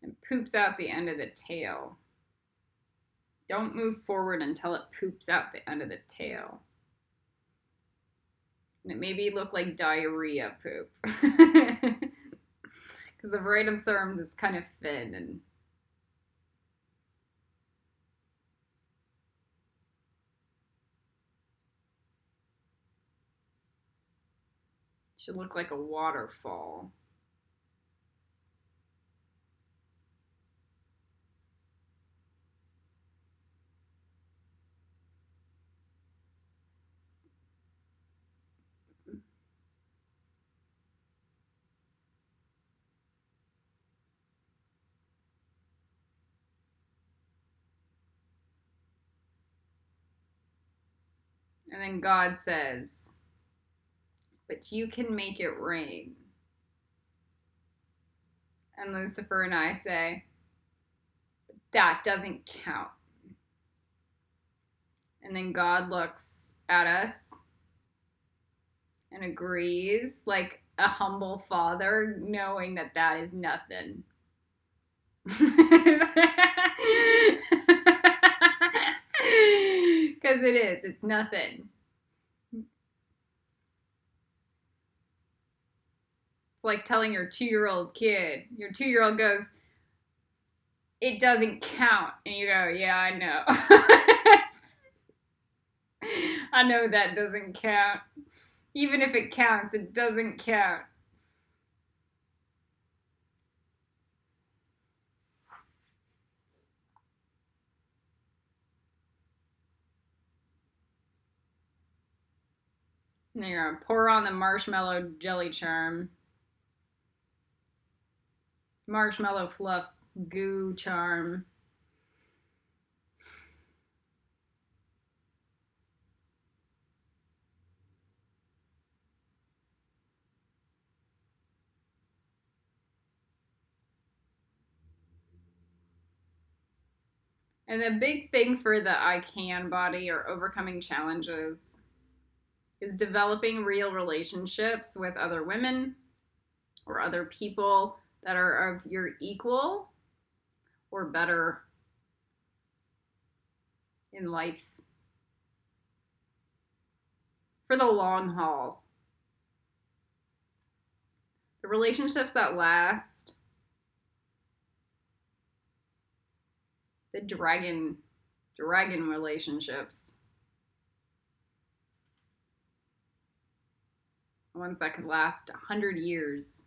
and poops out the end of the tail. Don't move forward until it poops out the end of the tail. And it maybe look like diarrhea poop. Because the Vareda serum is kind of thin and should look like a waterfall. And then God says, but you can make it rain. And Lucifer and I say, that doesn't count. And then God looks at us and agrees like a humble father, knowing that that is nothing. Because it is. It's nothing. It's like telling your 2-year-old kid. Your 2-year-old goes, it doesn't count. And you go, yeah, I know. I know that doesn't count. Even if it counts, it doesn't count. And then you're going to pour on the marshmallow jelly charm. Marshmallow fluff goo charm. And the big thing for the I can body or overcoming challenges is developing real relationships with other women or other people that are of your equal or better in life for the long haul. The relationships that last The dragon relationships. The ones that could last 100 years.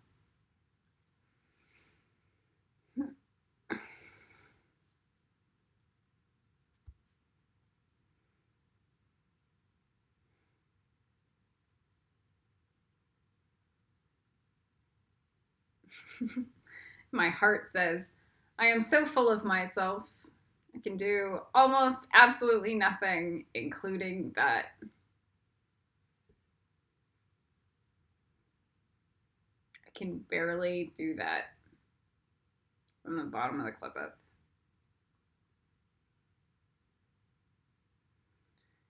My heart says, I am so full of myself. I can do almost absolutely nothing, including that. I can barely do that from the bottom of the clip up.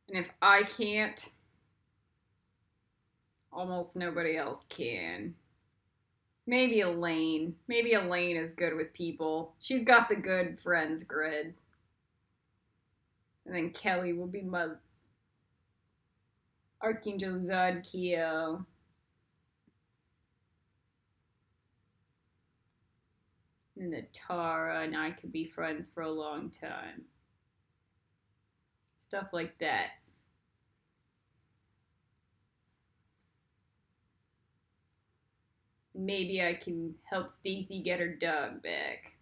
And if I can't, almost nobody else can. Maybe Elaine. Maybe Elaine is good with people. She's got the good friends grid. And then Kelly will be my Archangel Zadkiel. And the Tara and I could be friends for a long time. Stuff like that. Maybe I can help Stacy get her dog back.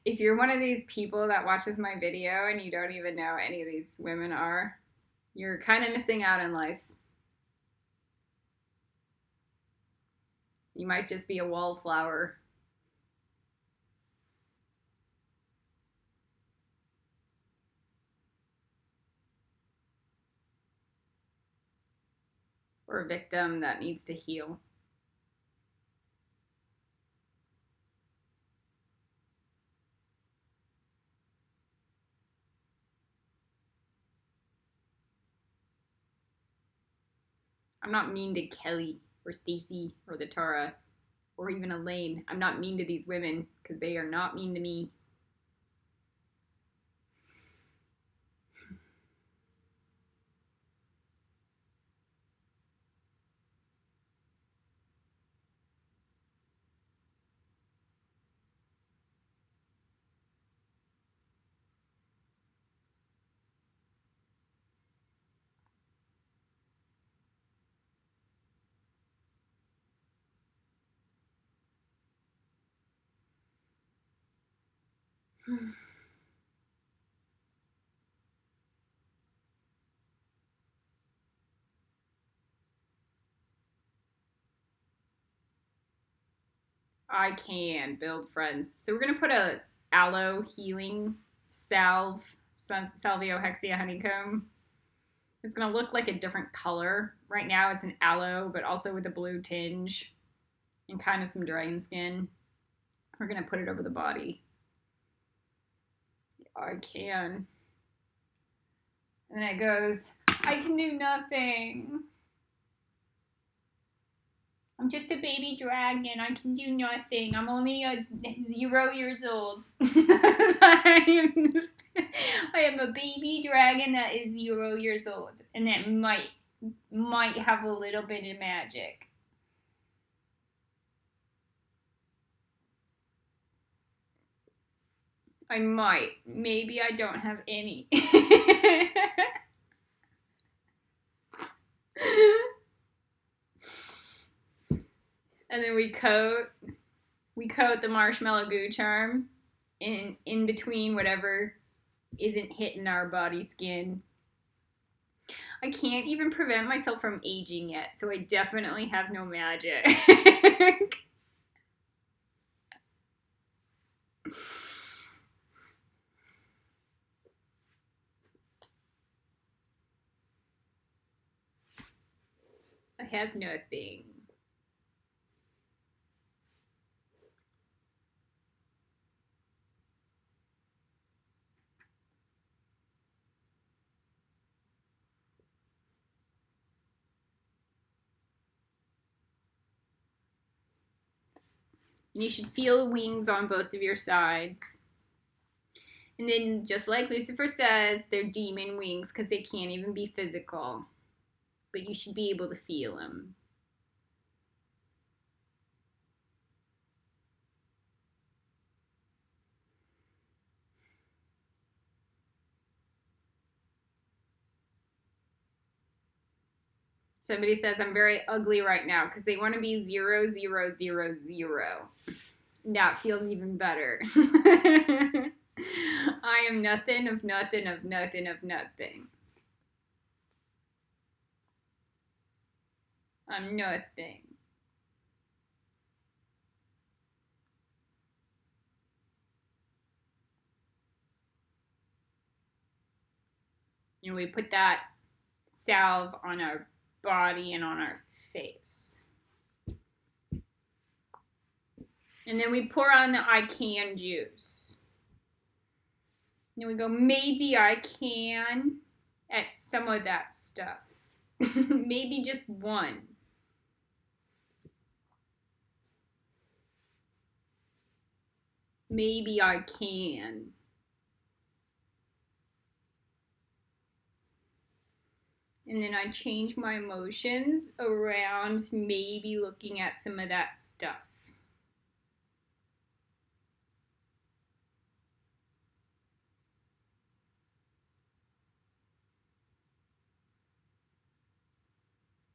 If you're one of these people that watches my video and you don't even know any of these women are, you're kind of missing out in life. You might just be a wallflower. Or a victim that needs to heal. I'm not mean to Kelly or Stacy or the Tara or even Elaine. I'm not mean to these women because they are not mean to me. I can build friends. So we're going to put a aloe healing salve, Salvio hexia honeycomb. It's going to look like a different color. Right now it's an aloe, but also with a blue tinge and kind of some dragon skin. We're going to put it over the body. I can. And then it goes, I can do nothing. I'm just a baby dragon. I can do nothing. I'm only 0 years old. I am a baby dragon that is 0 years old. And that might have a little bit of magic. I might. Maybe I don't have any. And then we coat the marshmallow goo charm in between whatever isn't hitting our body skin. I can't even prevent myself from aging yet, so I definitely have no magic. I have nothing. You should feel wings on both of your sides. And then, just like Lucifer says, they're demon wings because they can't even be physical. But you should be able to feel them. Somebody says I'm very ugly right now because they want to be 0, 0, 0, 0. That feels even better. I am nothing of nothing of nothing of nothing. I'm nothing. You know, we put that salve on our body and on our face. And then we pour on the I can juice. And then we go, maybe I can at some of that stuff. Maybe just one. Maybe I can. And then I change my emotions around maybe looking at some of that stuff.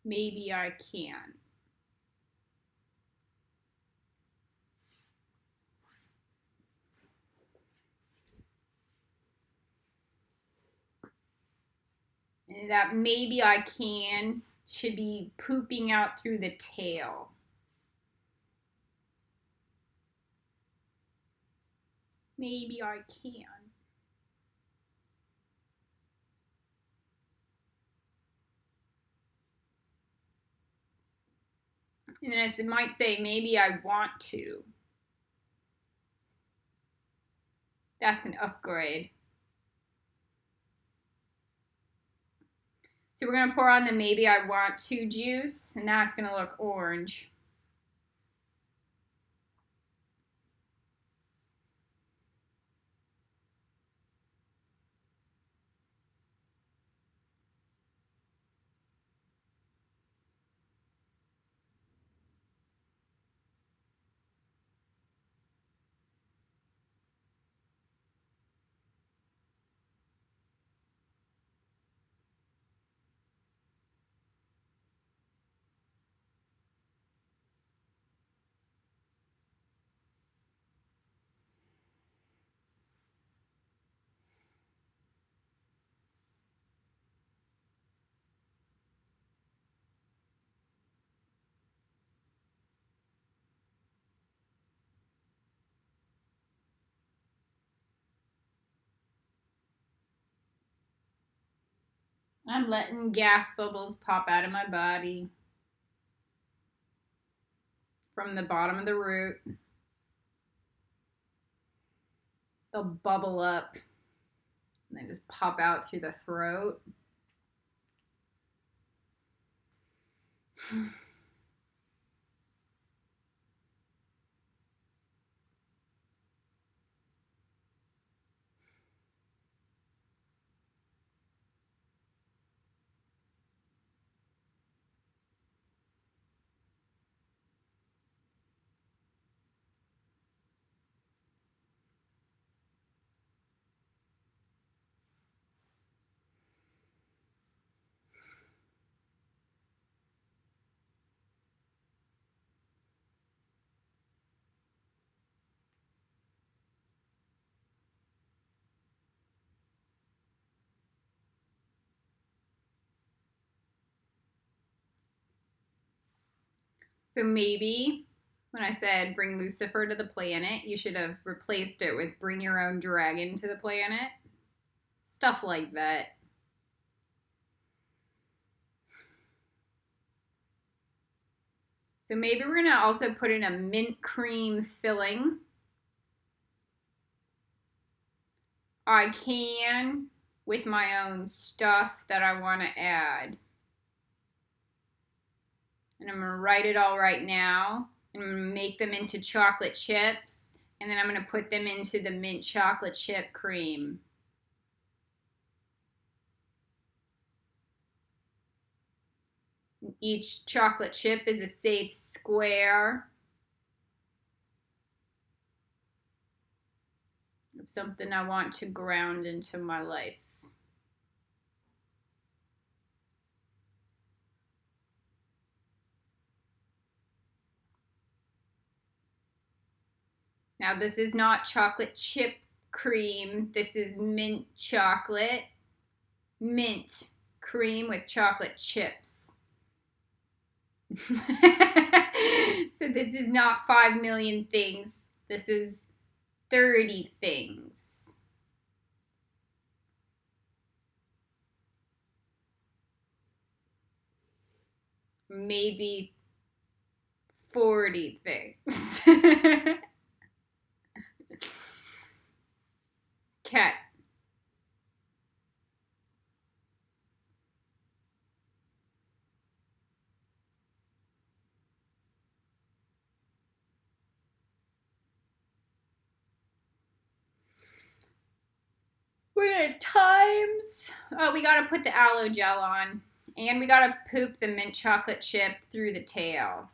Maybe I can. And that maybe I can should be pooping out through the tail. Maybe I can. And then I might say, maybe I want to. That's an upgrade. So we're going to pour on the maybe I want to juice, and that's going to look orange. I'm letting gas bubbles pop out of my body from the bottom of the root. They'll bubble up and then just pop out through the throat. So maybe when I said bring Lucifer to the planet, you should have replaced it with bring your own dragon to the planet. Stuff like that. So maybe we're going to also put in a mint cream filling. I can with my own stuff that I want to add. And I'm going to write it all right now. I'm going to make them into chocolate chips. And then I'm going to put them into the mint chocolate chip cream. Each chocolate chip is a safe square of something I want to ground into my life. Now, this is not chocolate chip cream. This is mint chocolate. Mint cream with chocolate chips. So this is not 5 million things. This is 30 things. Maybe 40 things. Okay. We're at times. Oh, we gotta put the aloe gel on. And we gotta poop the mint chocolate chip through the tail.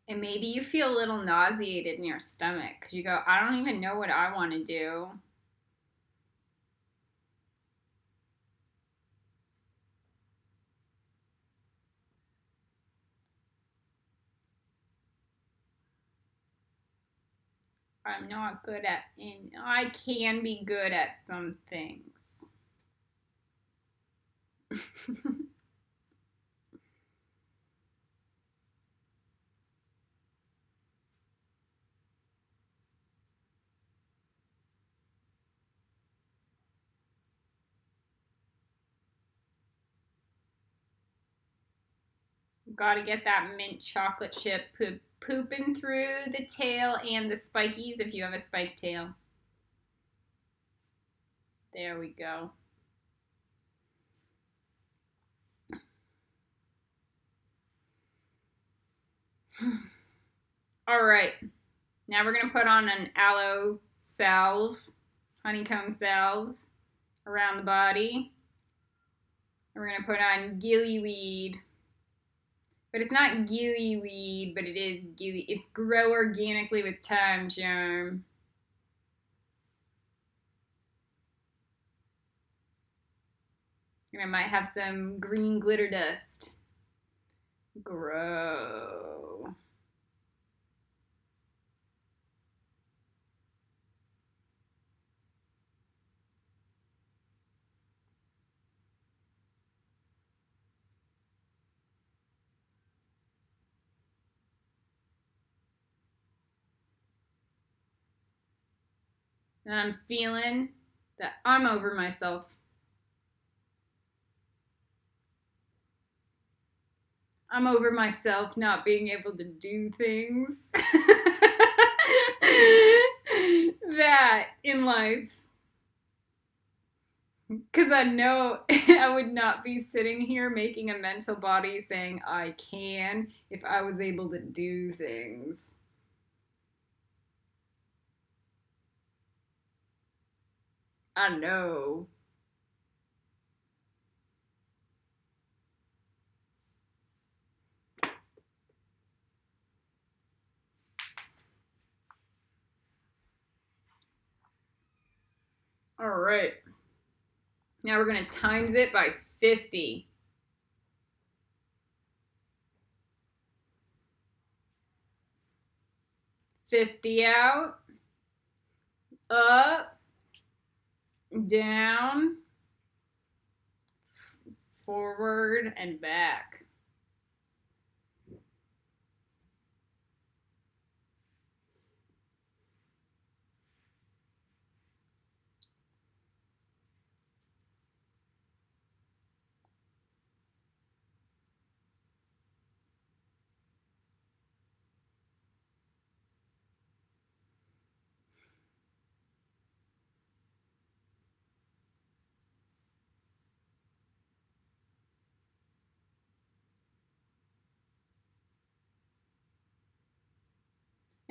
And maybe you feel a little nauseated in your stomach because you go, I don't even know what I want to do. I'm not good at, and I can be good at some things. Gotta get that mint chocolate chip pooping through the tail and the spikies if you have a spiked tail. There we go. All right, now we're gonna put on an aloe salve, honeycomb salve around the body. And we're gonna put on gillyweed. But it's not gillyweed, but it is gilly. It's grow organically with time charm. And I might have some green glitter dust. Grow. And I'm feeling that I'm over myself. I'm over myself not being able to do things that in life. Because I know I would not be sitting here making a mental body saying I can if I was able to do things. I know. All right. Now we're going to times it by 50. 50 out, up, down, forward, and back.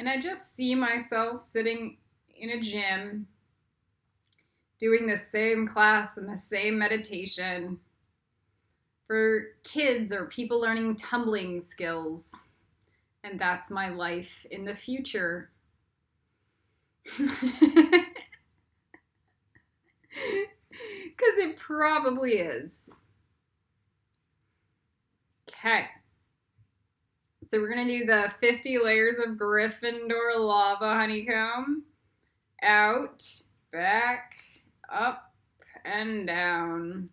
And I just see myself sitting in a gym doing the same class and the same meditation for kids or people learning tumbling skills. And that's my life in the future. Because it probably is. Okay. So we're going to do the 50 layers of Gryffindor lava honeycomb. Out, back, up, and down.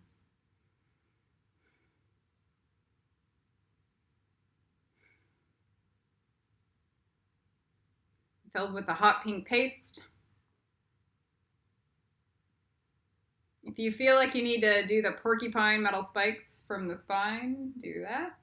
Filled with the hot pink paste. If you feel like you need to do the porcupine metal spikes from the spine, do that.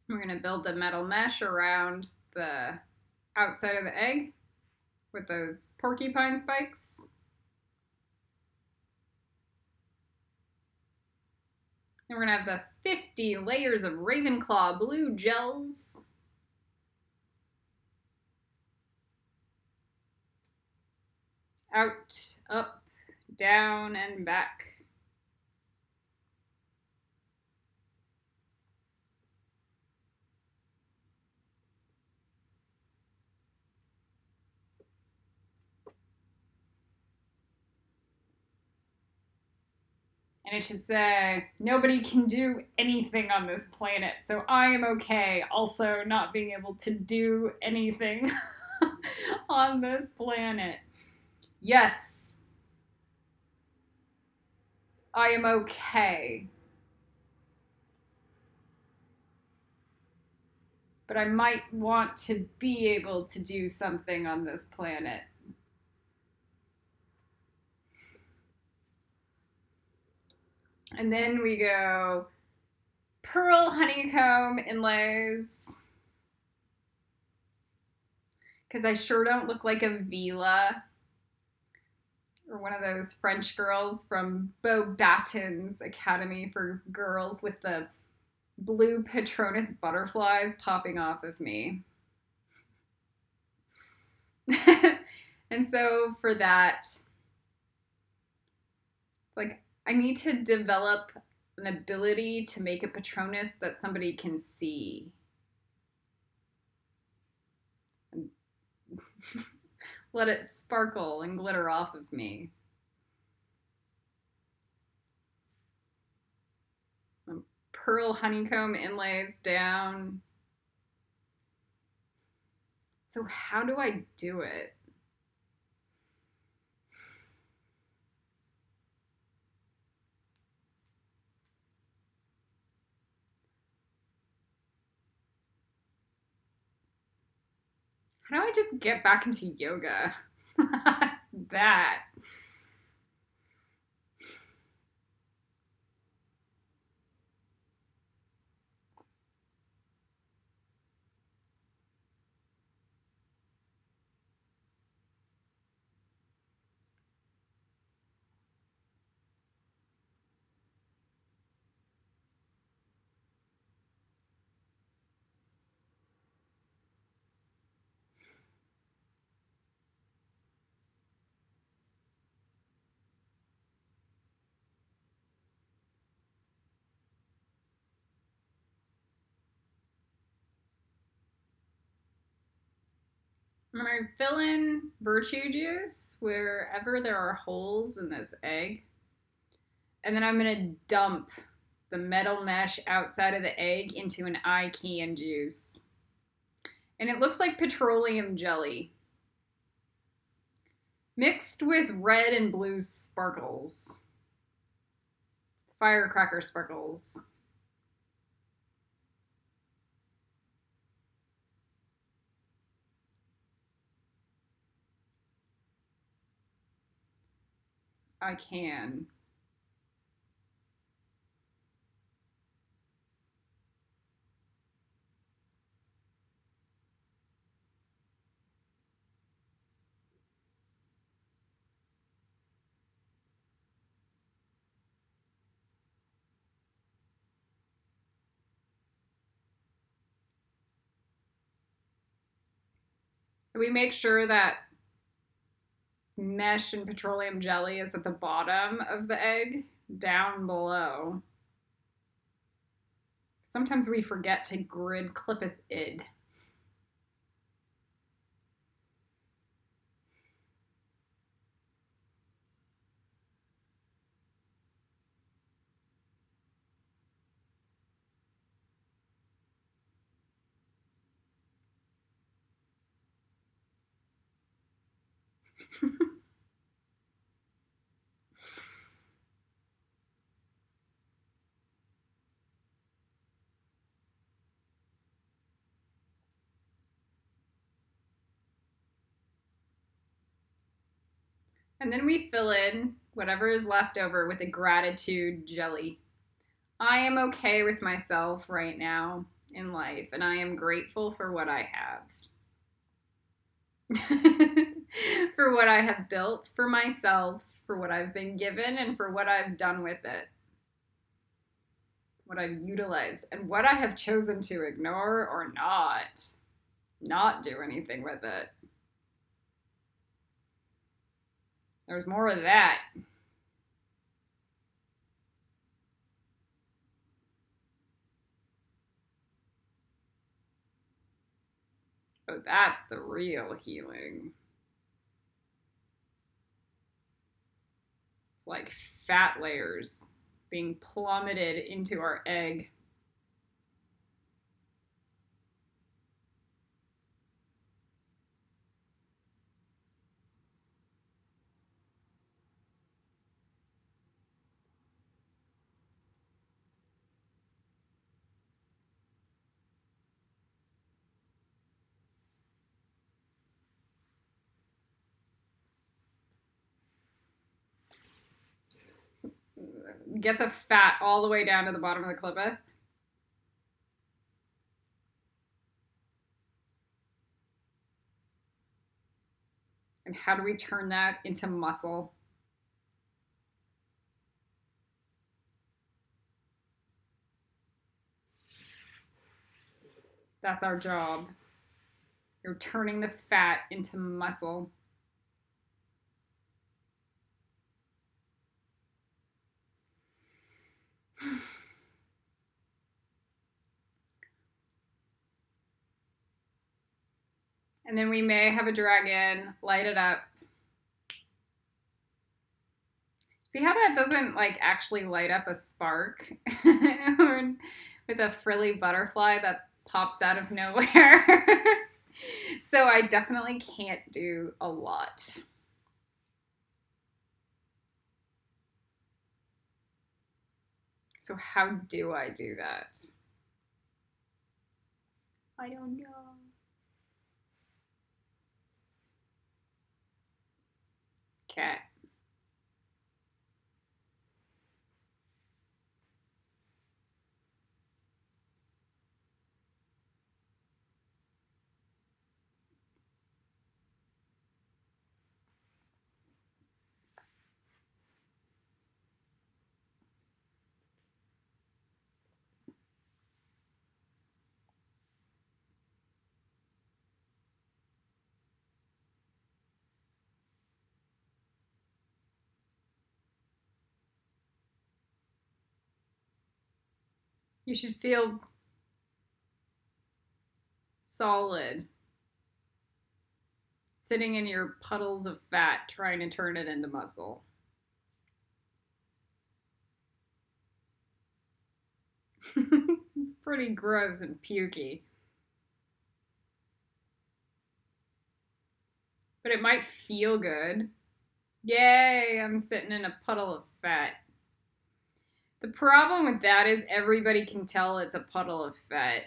We're going to build the metal mesh around the outside of the egg with those porcupine spikes. And we're going to have the 50 layers of Ravenclaw blue gels. Out, up, down, and back. And it should say, nobody can do anything on this planet, so I am okay also not being able to do anything on this planet. Yes, I am okay. But I might want to be able to do something on this planet. And then we go pearl honeycomb inlays. Because I sure don't look like a Vila or one of those French girls from Beauxbaton's Academy for Girls with the blue Patronus butterflies popping off of me. And so for that, like, I need to develop an ability to make a Patronus that somebody can see. Let it sparkle and glitter off of me. Pearl honeycomb inlays down. So how do I do it? How do I just get back into yoga? That. I'm going to fill in virtue juice wherever there are holes in this egg. And then I'm going to dump the metal mesh outside of the egg into an eye can juice. And it looks like petroleum jelly mixed with red and blue sparkles. Firecracker sparkles. I can. We make sure that mesh and petroleum jelly is at the bottom of the egg, down below. Sometimes we forget to grid clippeth id. And then we fill in whatever is left over with a gratitude jelly. I am okay with myself right now in life, and I am grateful for what I have. For what I have built for myself, for what I've been given, and for what I've done with it. What I've utilized, and what I have chosen to ignore or not do anything with it. There's more of that. Oh, that's the real healing. It's like fat layers being plummeted into our egg. Get the fat all the way down to the bottom of the clipboard. And how do we turn that into muscle? That's our job. You're turning the fat into muscle. And then we may have a dragon, light it up. See how that doesn't like actually light up a spark? Or with a frilly butterfly that pops out of nowhere. So I definitely can't do a lot. So how do I do that? I don't know. Okay. You should feel solid, sitting in your puddles of fat, trying to turn it into muscle. It's pretty gross and pukey. But it might feel good. Yay, I'm sitting in a puddle of fat. The problem with that is everybody can tell it's a puddle of fat.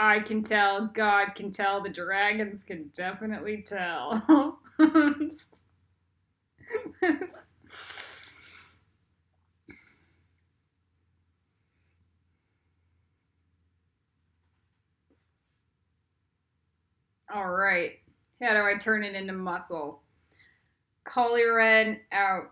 I can tell, God can tell, the dragons can definitely tell. All right. How do I turn it into muscle? Colly red out.